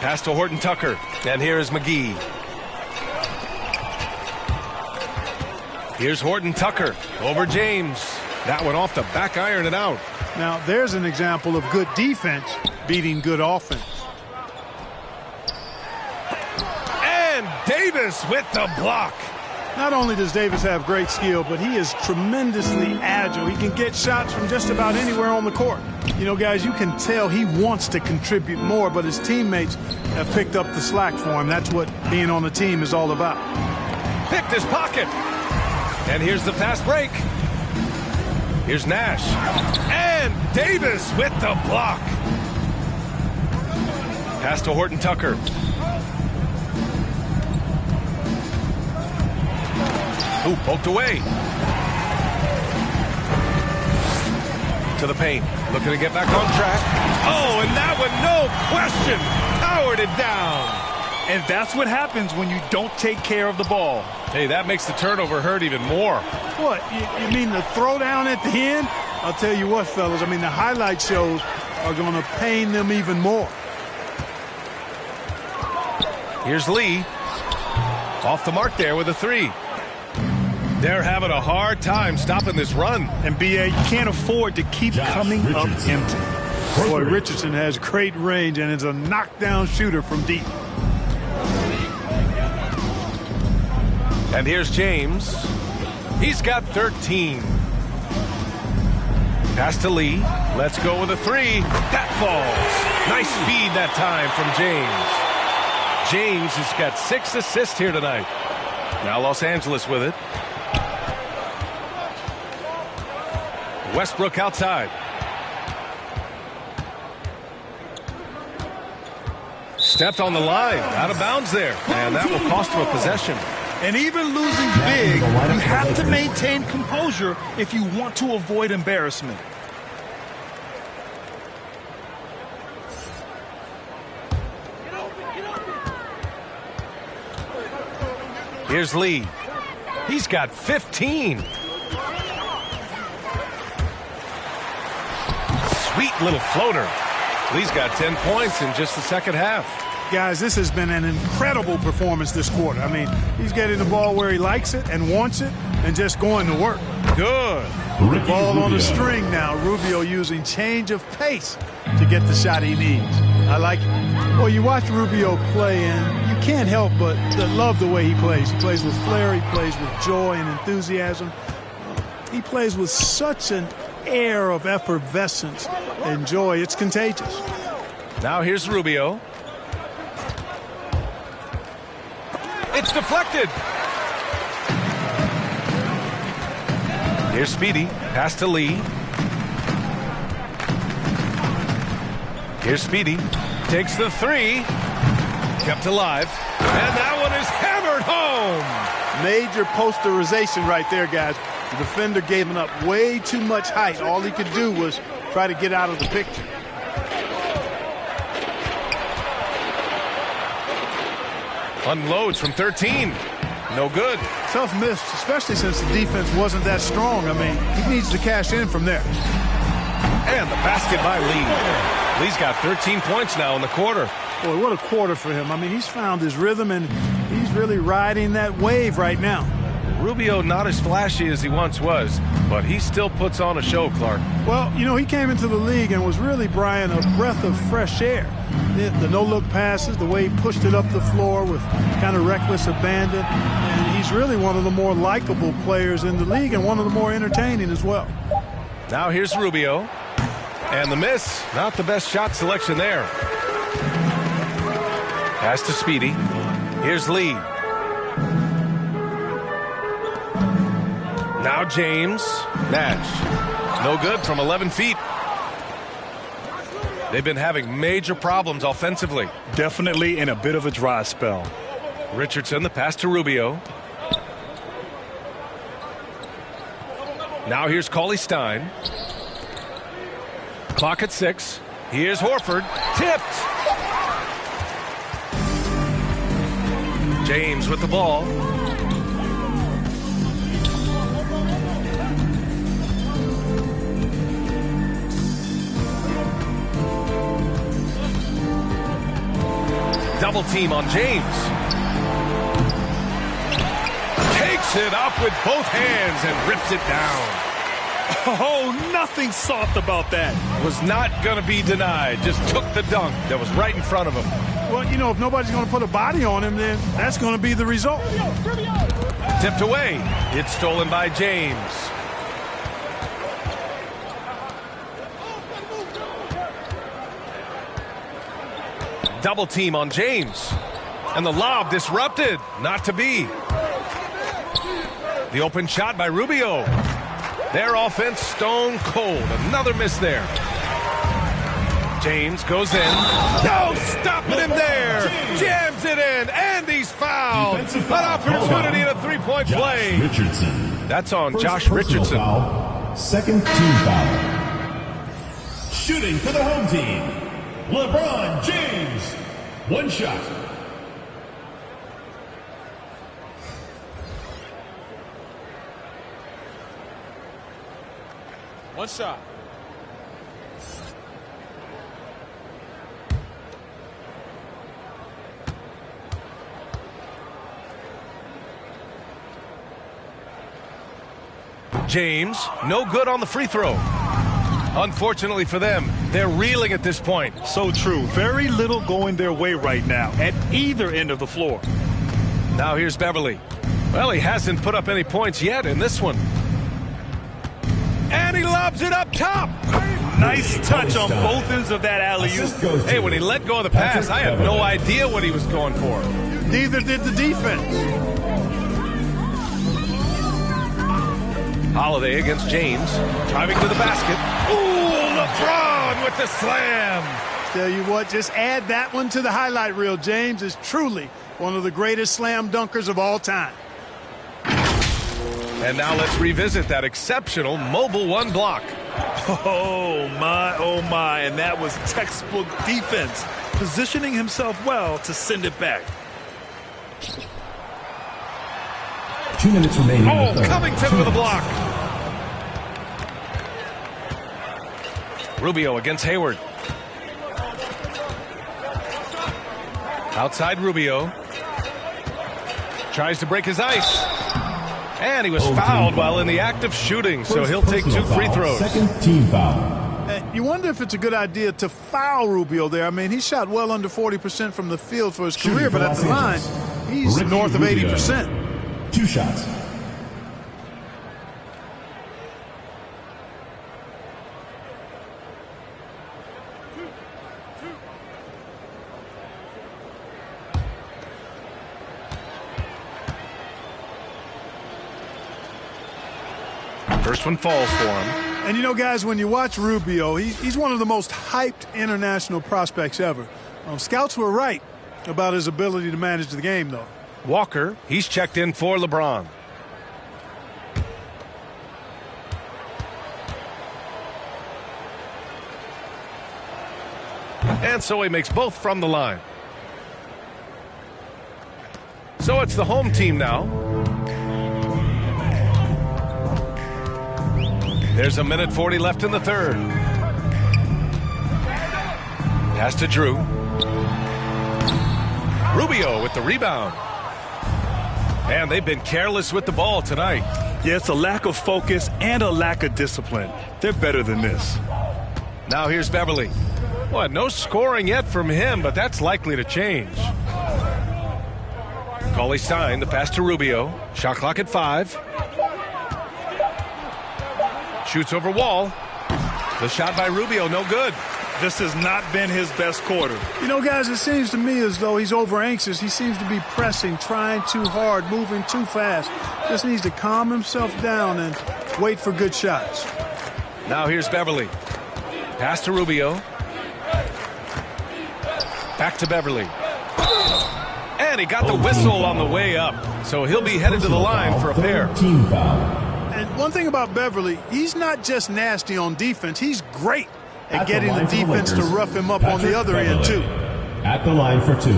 Pass to Horton Tucker. And here is McGee. Here's Horton Tucker over James. That one off the back iron and out. Now, there's an example of good defense beating good offense. And Davis with the block. Not only does Davis have great skill, but he is tremendously agile. He can get shots from just about anywhere on the court. You know, guys, you can tell he wants to contribute more, but his teammates have picked up the slack for him. That's what being on the team is all about. Picked his pocket. And here's the fast break. Here's Nash. And Davis with the block. Pass to Horton Tucker. Ooh, poked away. To the paint. Looking to get back on track. Oh, and that one, no question, powered it down. And that's what happens when you don't take care of the ball. Hey, that makes the turnover hurt even more. What, you mean the throwdown at the end? I'll tell you what, fellas, I mean, the highlight shows are going to pain them even more. Here's Lee. Off the mark there with a 3. They're having a hard time stopping this run. And, B.A., you can't afford to keep coming up empty. Boy, Richardson has great range and is a knockdown shooter from deep. And here's James. He's got 13. Pass to Lee. Let's go with a 3. That falls. Nice feed that time from James. James has got 6 assists here tonight. Now Los Angeles with it. Westbrook outside. Stepped on the line. Out of bounds there. And that will cost him a possession. And even losing big, you have to maintain composure if you want to avoid embarrassment. Here's Lee. He's got 15. Sweet little floater. Lee's got 10 points in just the second half. Guys, this has been an incredible performance this quarter. I mean, he's getting the ball where he likes it and wants it and just going to work. Good. The ball on the string now. Rubio using change of pace to get the shot he needs. I like it. Well, you watch Rubio play, and you can't help but love the way he plays. He plays with flair. He plays with joy and enthusiasm. He plays with such an air of effervescence and joy. It's contagious. Now here's Rubio. It's deflected. Here's Speedy. Pass to Lee. Here's Speedy. Takes the 3. Kept alive. And that one is hammered home. Major posterization right there, guys. The defender gave him up way too much height. All he could do was try to get out of the picture. Unloads from 13. No good. Tough miss, especially since the defense wasn't that strong. I mean, he needs to cash in from there. And the basket by Lee. Lee's got 13 points now in the quarter. Boy, what a quarter for him. I mean, he's found his rhythm, and he's really riding that wave right now. Rubio not as flashy as he once was, but he still puts on a show, Clark. Well, you know, he came into the league and was really, Brian, a breath of fresh air. The no-look passes, the way he pushed it up the floor with kind of reckless abandon. And he's really one of the more likable players in the league and one of the more entertaining as well. Now here's Rubio. And the miss. Not the best shot selection there. Pass to Speedy. Here's Lee. Now James. Nash. No good from 11 feet. They've been having major problems offensively. Definitely in a bit of a dry spell. Richardson, the pass to Rubio. Now here's Cauley-Stein. Clock at 6. Here's Horford. Tipped. James with the ball. Double team on James. Takes it up with both hands and rips it down. Oh, nothing soft about that. Was not going to be denied. Just took the dunk that was right in front of him. Well, you know, if nobody's going to put a body on him, then that's going to be the result. Tipped away. It's stolen by James. Double team on James. And the lob disrupted. Not to be. The open shot by Rubio. Their offense stone cold. Another miss there. James goes in. No, stopping him there. Jams it in, and he's fouled. An opportunity at a three-point play. Richardson. That's on Josh Richardson. Foul. Second team foul. Shooting for the home team, LeBron James. One shot. One shot. James, no good on the free throw. Unfortunately for them, they're reeling at this point. So true. Very little going their way right now at either end of the floor. Now here's Beverly. Well, he hasn't put up any points yet in this one. And he lobs it up top. Nice touch on both ends of that alley-oop. Hey, when he let go of the pass, I had no idea what he was going for. Neither did the defense. Holiday against James, driving to the basket. Ooh, LeBron with the slam. Tell you what, just add that one to the highlight reel. James is truly one of the greatest slam dunkers of all time. And now let's revisit that exceptional Mobile One block. Oh my, and that was textbook defense, positioning himself well to send it back. 2 minutes remaining. Oh, Covington with a block. Rubio against Hayward. Outside Rubio. Tries to break his ice. And he was fouled while in the act of shooting, so he'll take 2 free throws. Second team foul. You wonder if it's a good idea to foul Rubio there. I mean, he shot well under 40% from the field for his career, but at the line, he's north of 80%. 2 shots. First one falls for him. And you know, guys, when you watch Rubio, he's one of the most hyped international prospects ever. Scouts were right about his ability to manage the game, though. Walker, he's checked in for LeBron. And so he makes both from the line. So it's the home team now. There's 1:40 left in the third. Pass to Drew. Rubio with the rebound. And they've been careless with the ball tonight. Yeah, it's a lack of focus and a lack of discipline. They're better than this. Now here's Beverly. Well, no scoring yet from him, but that's likely to change. Cauley Stein, the pass to Rubio. Shot clock at 5. Shoots over Wall. The shot by Rubio, no good. This has not been his best quarter. You know, guys, it seems to me as though he's over anxious. He seems to be pressing, trying too hard, moving too fast. Just needs to calm himself down and wait for good shots. Now here's Beverly. Pass to Rubio. Back to Beverly. And he got the whistle on the way up. So he'll be headed to the line for a pair. Team foul. And one thing about Beverly, he's not just nasty on defense. He's great at getting the defense to rough him up on the other end, too. At the line for 2.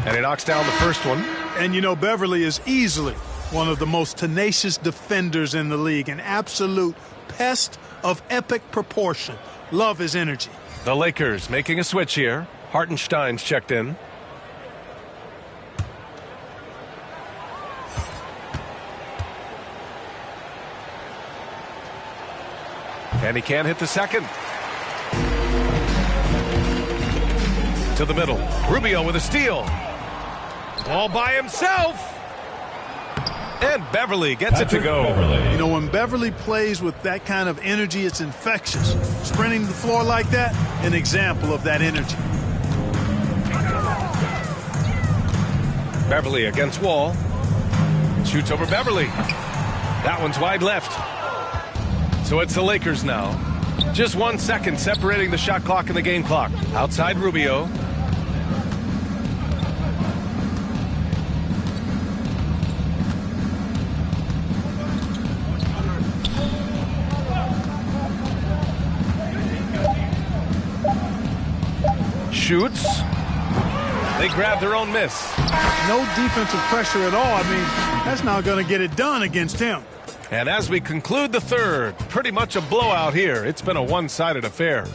And he knocks down the first one. And, you know, Beverly is easily one of the most tenacious defenders in the league. An absolute pest of epic proportion. Love his energy. The Lakers making a switch here. Hartenstein's checked in. And he can't hit the second. To the middle. Rubio with a steal. All by himself. And Beverly gets it to go. You know, when Beverly plays with that kind of energy, it's infectious. Sprinting the floor like that, an example of that energy. Beverly against Wall. Shoots over Beverly. That one's wide left. So it's the Lakers now. Just 1 second separating the shot clock and the game clock. Outside Rubio. Shoots. They grab their own miss. No defensive pressure at all. I mean, that's not going to get it done against him. And as we conclude the third, pretty much a blowout here. It's been a one-sided affair.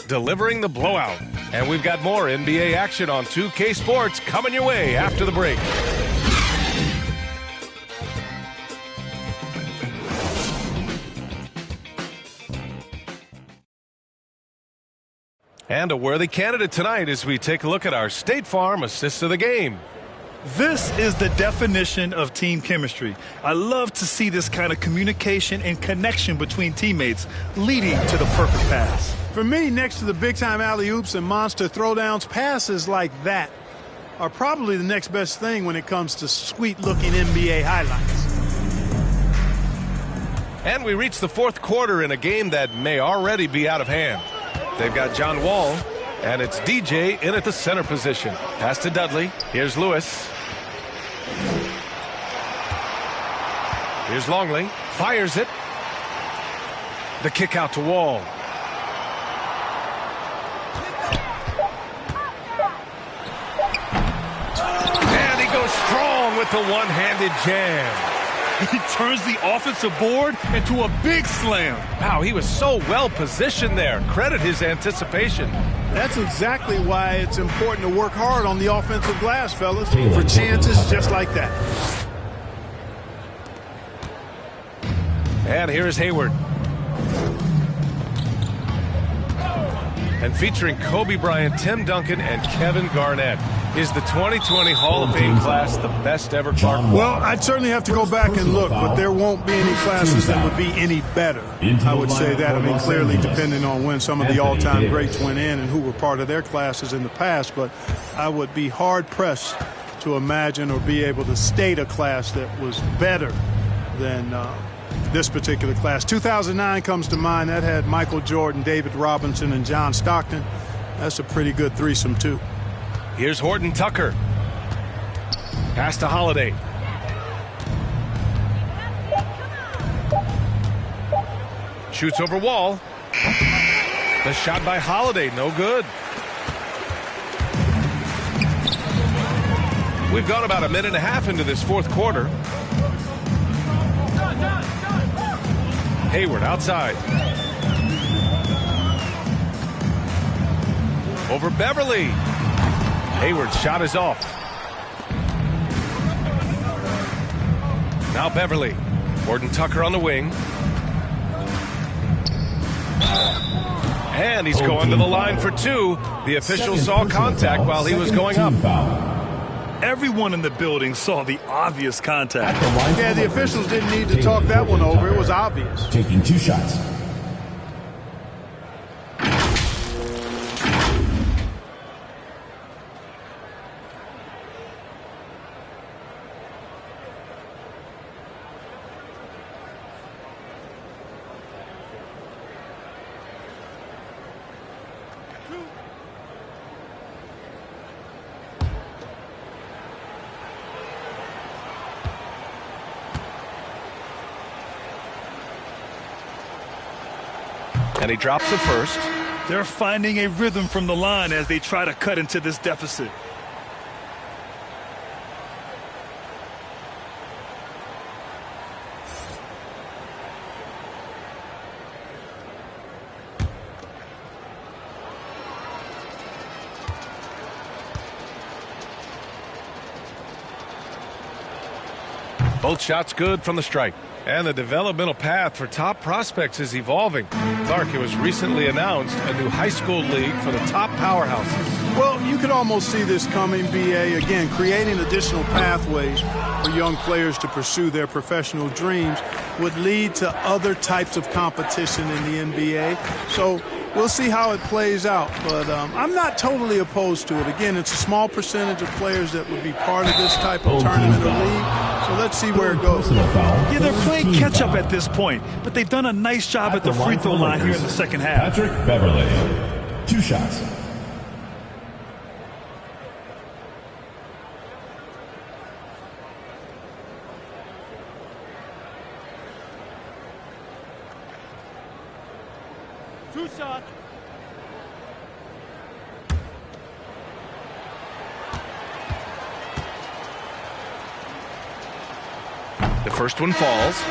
Delivering the blowout. And we've got more NBA action on 2K Sports coming your way after the break. And a worthy candidate tonight as we take a look at our State Farm Assist of the Game. This is the definition of team chemistry. I love to see this kind of communication and connection between teammates leading to the perfect pass. For me, next to the big-time alley-oops and monster throwdowns, passes like that are probably the next best thing when it comes to sweet-looking NBA highlights. And we reach the fourth quarter in a game that may already be out of hand. They've got John Wall, and it's DJ in at the center position. Pass to Dudley. Here's Lewis. Here's Longley. Fires it. The kick out to Wall. And he goes strong with the one-handed jam. He turns the offensive board into a big slam. Wow, he was so well positioned there. Credit his anticipation. That's exactly why it's important to work hard on the offensive glass, fellas, for chances just like that. And here's Hayward. And featuring Kobe Bryant, Tim Duncan, and Kevin Garnett. Is the 2020 Hall of Fame class the best ever, Clark? Well, I'd certainly have to go back and look, but there won't be any classes that would be any better. I would say that. I mean, clearly depending on when some of the all-time greats went in and who were part of their classes in the past, but I would be hard-pressed to imagine or be able to state a class that was better than this particular class. 2009 comes to mind. That had Michael Jordan, David Robinson, and John Stockton. That's a pretty good threesome, too. Here's Horton Tucker. Pass to Holiday. Shoots over Wall. The shot by Holiday, no good. We've gone about a minute and a half into this fourth quarter. Hayward outside. Over Beverly. Hayward's shot is off. Now Beverly. Horton Tucker on the wing. And he's going to the line for two. The official saw contact while he was going up. Everyone in the building saw the obvious contact. Yeah, the officials didn't need to talk that one over. It was obvious. Taking 2 shots. And he drops the first. They're finding a rhythm from the line as they try to cut into this deficit. Both shots good from the strike. And the developmental path for top prospects is evolving. Clark, it was recently announced a new high school league for the top powerhouses. Well, you could almost see this coming, BA, again, creating additional pathways for young players to pursue their professional dreams would lead to other types of competition in the NBA. So we'll see how it plays out, but I'm not totally opposed to it. Again, it's a small percentage of players that would be part of this type of tournament or league, so let's see where it goes. Yeah, they're playing catch-up at this point, but they've done a nice job at the free throw line here in the second half. Patrick Beverly, 2 shots. The first one falls.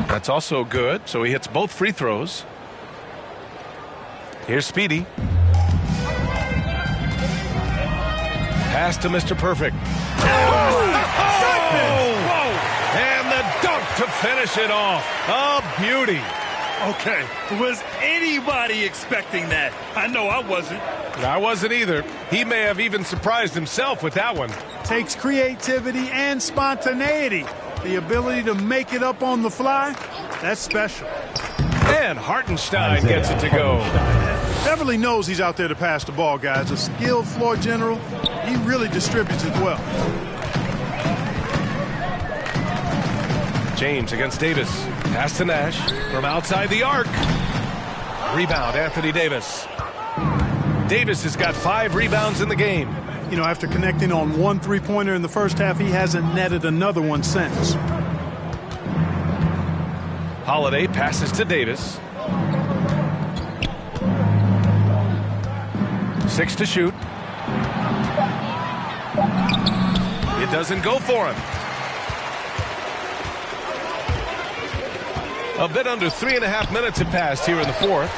That's also good, so he hits both free throws. Here's Speedy. Pass to Mr. Perfect. And the dunk to finish it off. A beauty. Okay, was anybody expecting that? I know I wasn't. I wasn't either. He may have even surprised himself with that one. Takes creativity and spontaneity. The ability to make it up on the fly, that's special. And Hartenstein gets it to go. Beverly knows he's out there to pass the ball, guys. A skilled floor general. He really distributes it well. James against Davis. Pass to Nash from outside the arc. Rebound, Anthony Davis. Davis has got 5 rebounds in the game. You know, after connecting on 1 3-pointer in the first half, he hasn't netted another one since. Holiday passes to Davis. 6 to shoot. It doesn't go for him. A bit under 3.5 minutes have passed here in the fourth.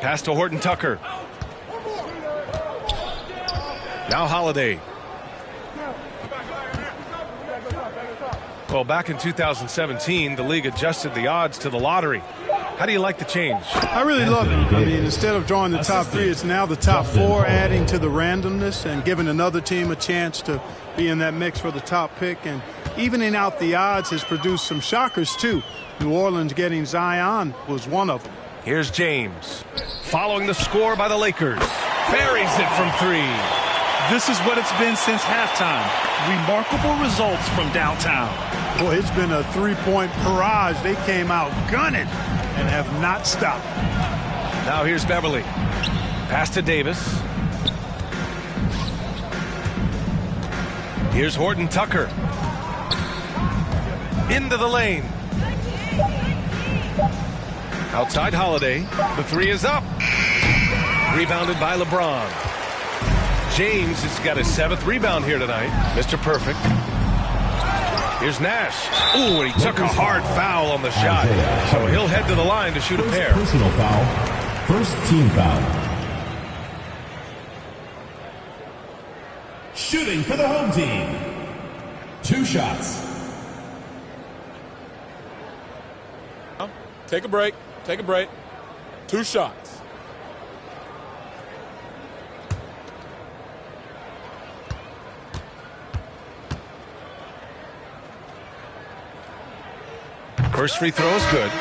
Pass to Horton Tucker. Now Holiday. Well, back in 2017, the league adjusted the odds to the lottery. How do you like the change? I really love it. I mean, instead of drawing the top 3, it's now the top 4, adding to the randomness and giving another team a chance to be in that mix for the top pick. And evening out the odds has produced some shockers, too. New Orleans getting Zion was one of them. Here's James. Following the score by the Lakers. Buries it from 3. This is what it's been since halftime. Remarkable results from downtown. Boy, it's been a three-point barrage. They came out gunning and have not stopped. Now here's Beverly. Pass to Davis. Here's Horton Tucker. Into the lane. Outside Holiday. The three is up. Rebounded by LeBron. James has got his 7th rebound here tonight. Mr. Perfect. Here's Nash. Ooh, and he took a hard foul on the shot. So he'll head to the line to shoot a pair. Personal foul. First team foul. Shooting for the home team. 2 shots. Take a break. Take a break. 2 shots. First free throw is good.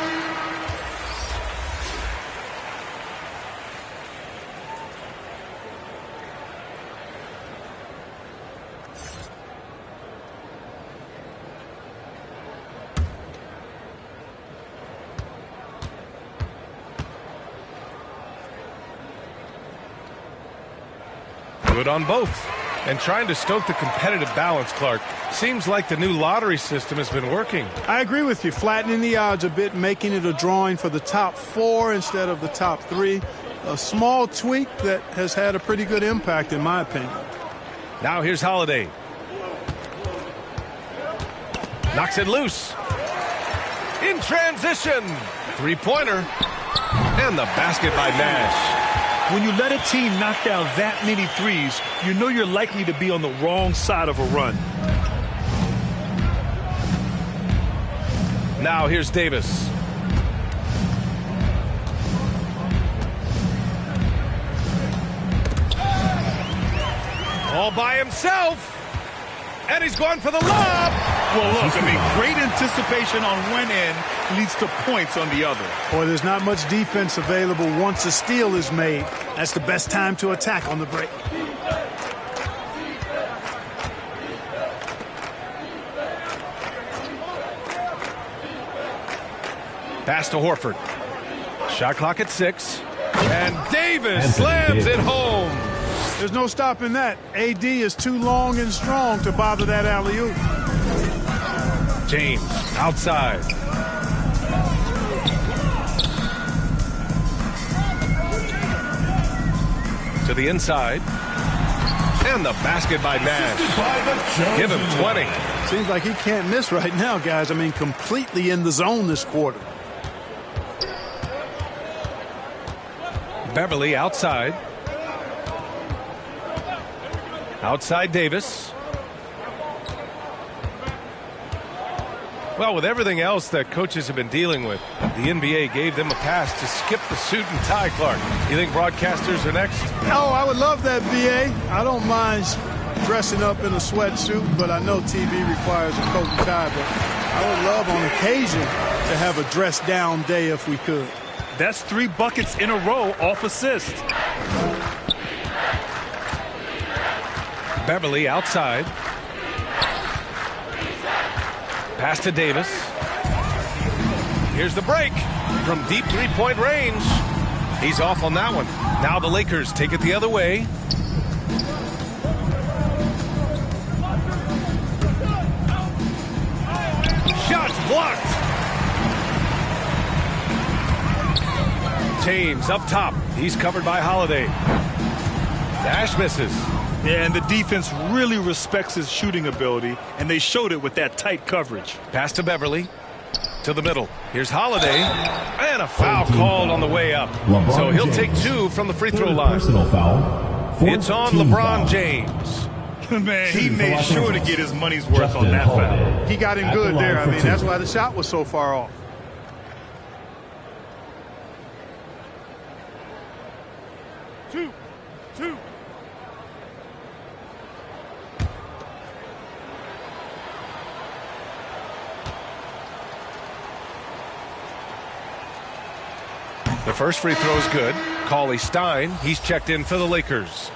Good on both. And trying to stoke the competitive balance, Clark. Seems like the new lottery system has been working. I agree with you. Flattening the odds a bit, making it a drawing for the top 4 instead of the top 3. A small tweak that has had a pretty good impact, in my opinion. Now here's Holiday. Knocks it loose. In transition. 3-pointer. And the basket by Nash. When you let a team knock down that many threes, you know you're likely to be on the wrong side of a run. Now here's Davis. All by himself. And he's going for the lob. Well, look, I mean, great anticipation on one end leads to points on the other. Boy, there's not much defense available once a steal is made. That's the best time to attack on the break. Pass to Horford. Shot clock at 6. And Davis slams it home. There's no stopping that. AD is too long and strong to bother that alley-oop. James outside. To the inside. And the basket by Nash. Give him 20. Seems like he can't miss right now, guys. I mean, completely in the zone this quarter. Beverly outside. Outside Davis. Well, with everything else that coaches have been dealing with, the NBA gave them a pass to skip the suit and tie, Clark. You think broadcasters are next? Oh, I would love that, VA. I don't mind dressing up in a sweatsuit, but I know TV requires a coat and tie. But I would love on occasion to have a dress-down day if we could. That's 3 buckets in a row off assist. Beverly outside. Pass to Davis. Here's the break from deep 3-point range. He's off on that one. Now the Lakers take it the other way. Shots blocked. James up top. He's covered by Holiday. Nash misses. Yeah, and the defense really respects his shooting ability, and they showed it with that tight coverage. Pass to Beverly. To the middle. Here's Holiday. And a foul called on the way up. So he'll take 2 from the free throw line. Personal foul. It's on LeBron James. Man, he made sure to get his money's worth on that foul. He got him good there. I mean, that's why the shot was so far off. Two. The first free throw is good. Cauley Stein, he's checked in for the Lakers.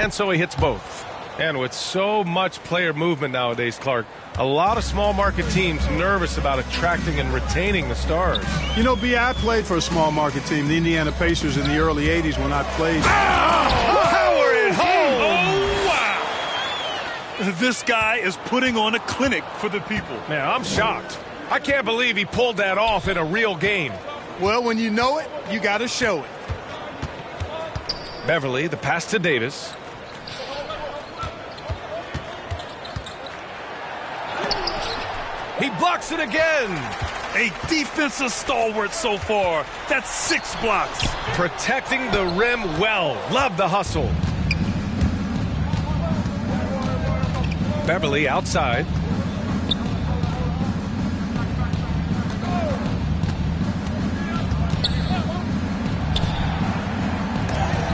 and so he hits both. And with so much player movement nowadays, Clark, a lot of small market teams nervous about attracting and retaining the stars. You know, B, I played for a small market team, the Indiana Pacers, in the early 80s when I played. Power at home! Oh, wow! This guy is putting on a clinic for the people. Man, I'm shocked. I can't believe he pulled that off in a real game. Well, when you know it, you got to show it. Beverly, the pass to Davis. He blocks it again. A defensive stalwart so far. That's 6 blocks. Protecting the rim well. Love the hustle. Beverly outside.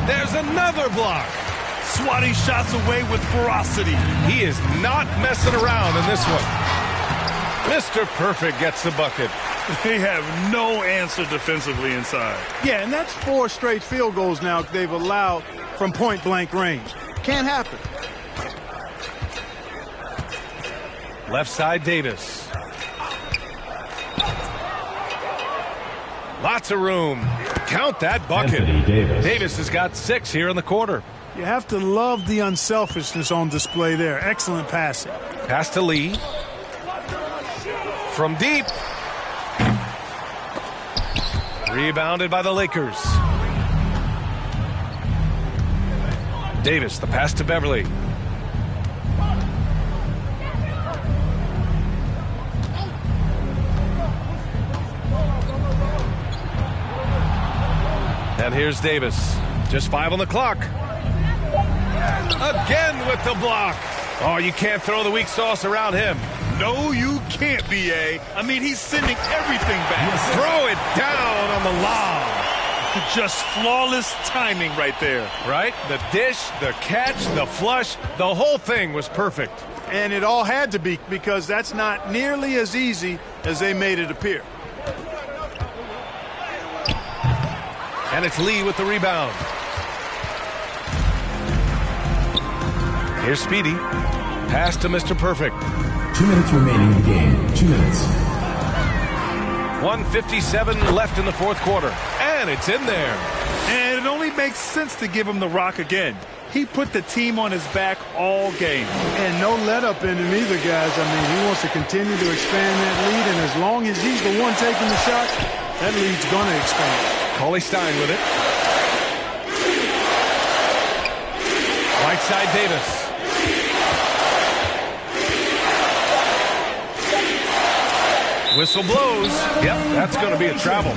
There's another block. Swatting shots away with ferocity. He is not messing around in this one. Mr. Perfect gets the bucket. They have no answer defensively inside. Yeah, and that's 4 straight field goals now they've allowed from point-blank range. Can't happen. Left side, Davis. Lots of room. Count that bucket. Davis has got 6 here in the quarter. You have to love the unselfishness on display there. Excellent passing. Pass to Lee. From deep. Rebounded by the Lakers. Davis, the pass to Beverly. And here's Davis. Just 5 on the clock. Again with the block. Oh, you can't throw the weak sauce around him. No, you can't, B.A. I mean, he's sending everything back. Throw it down on the lob. Just flawless timing right there. Right? The dish, the catch, the flush, the whole thing was perfect. And it all had to be, because that's not nearly as easy as they made it appear. And it's Lee with the rebound. Here's Speedy. Pass to Mr. Perfect. 2 minutes remaining in the game. 2 minutes. 1:57 left in the fourth quarter. And it's in there. And it only makes sense to give him the rock again. He put the team on his back all game. And no let-up in him either, guys. I mean, he wants to continue to expand that lead, and as long as he's the one taking the shots, that lead's going to expand. Cauley Stein with it. Right side, Davis. Whistle blows. Yep, that's going to be a travel.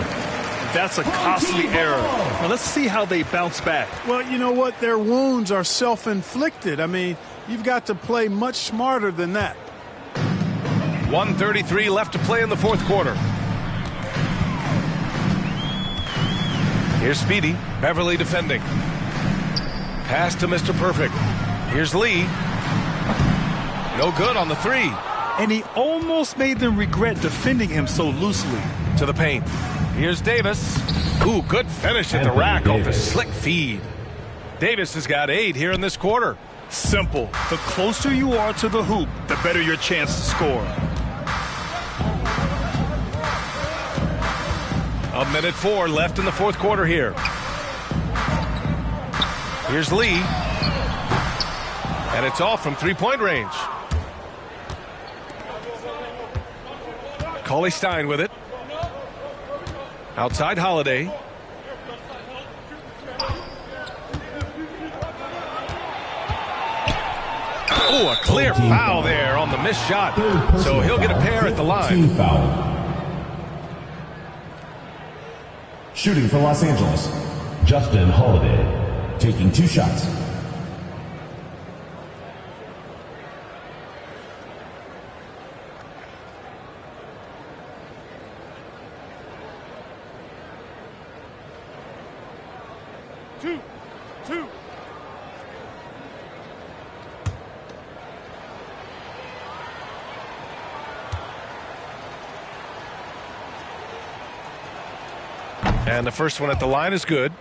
That's a costly error. Now let's see how they bounce back. Well, you know what? Their wounds are self-inflicted. I mean, you've got to play much smarter than that. 1:33 left to play in the fourth quarter. Here's Speedy. Beverly defending. Pass to Mr. Perfect. Here's Lee. No good on the 3. And he almost made them regret defending him so loosely. To the paint. Here's Davis. Ooh, good finish at the rack off a slick feed. Davis has got 8 here in this quarter. Simple. The closer you are to the hoop, the better your chance to score. 1:04 left in the fourth quarter here. Here's Lee. And it's off from 3-point range. Cauley Stein with it. Outside Holiday. Oh, a clear foul there on the missed shot. So he'll get a pair at the line. Foul. Shooting for Los Angeles, Justin Holiday, taking 2 shots. Two. And the first one at the line is good.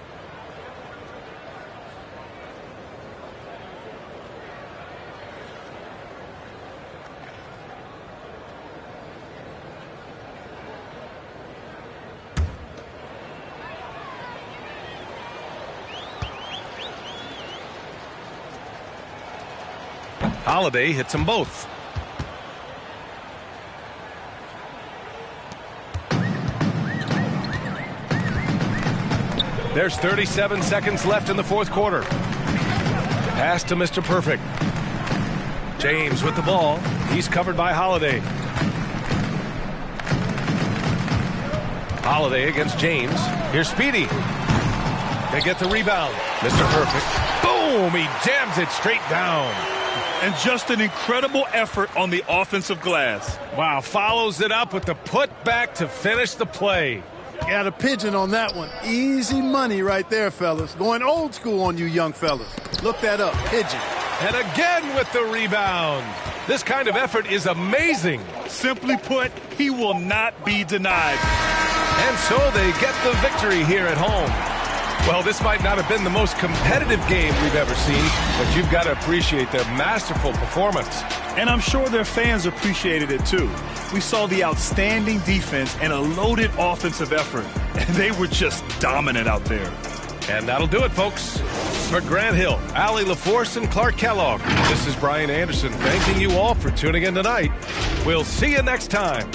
Holiday hits them both. There's 37 seconds left in the fourth quarter. Pass to Mr. Perfect. James with the ball. He's covered by Holiday. Holiday against James. Here's Speedy. They get the rebound. Mr. Perfect. Boom! He jams it straight down. And just an incredible effort on the offensive glass. Wow, follows it up with the putback to finish the play. Got a pigeon on that one. Easy money right there, fellas. Going old school on you young fellas. Look that up, pigeon. And again with the rebound. This kind of effort is amazing. Simply put, he will not be denied. And so they get the victory here at home. Well, this might not have been the most competitive game we've ever seen, but you've got to appreciate their masterful performance. And I'm sure their fans appreciated it too. We saw the outstanding defense and a loaded offensive effort, and they were just dominant out there. And that'll do it, folks. For Grant Hill, Allie LaForce, and Clark Kellogg, this is Brian Anderson thanking you all for tuning in tonight. We'll see you next time.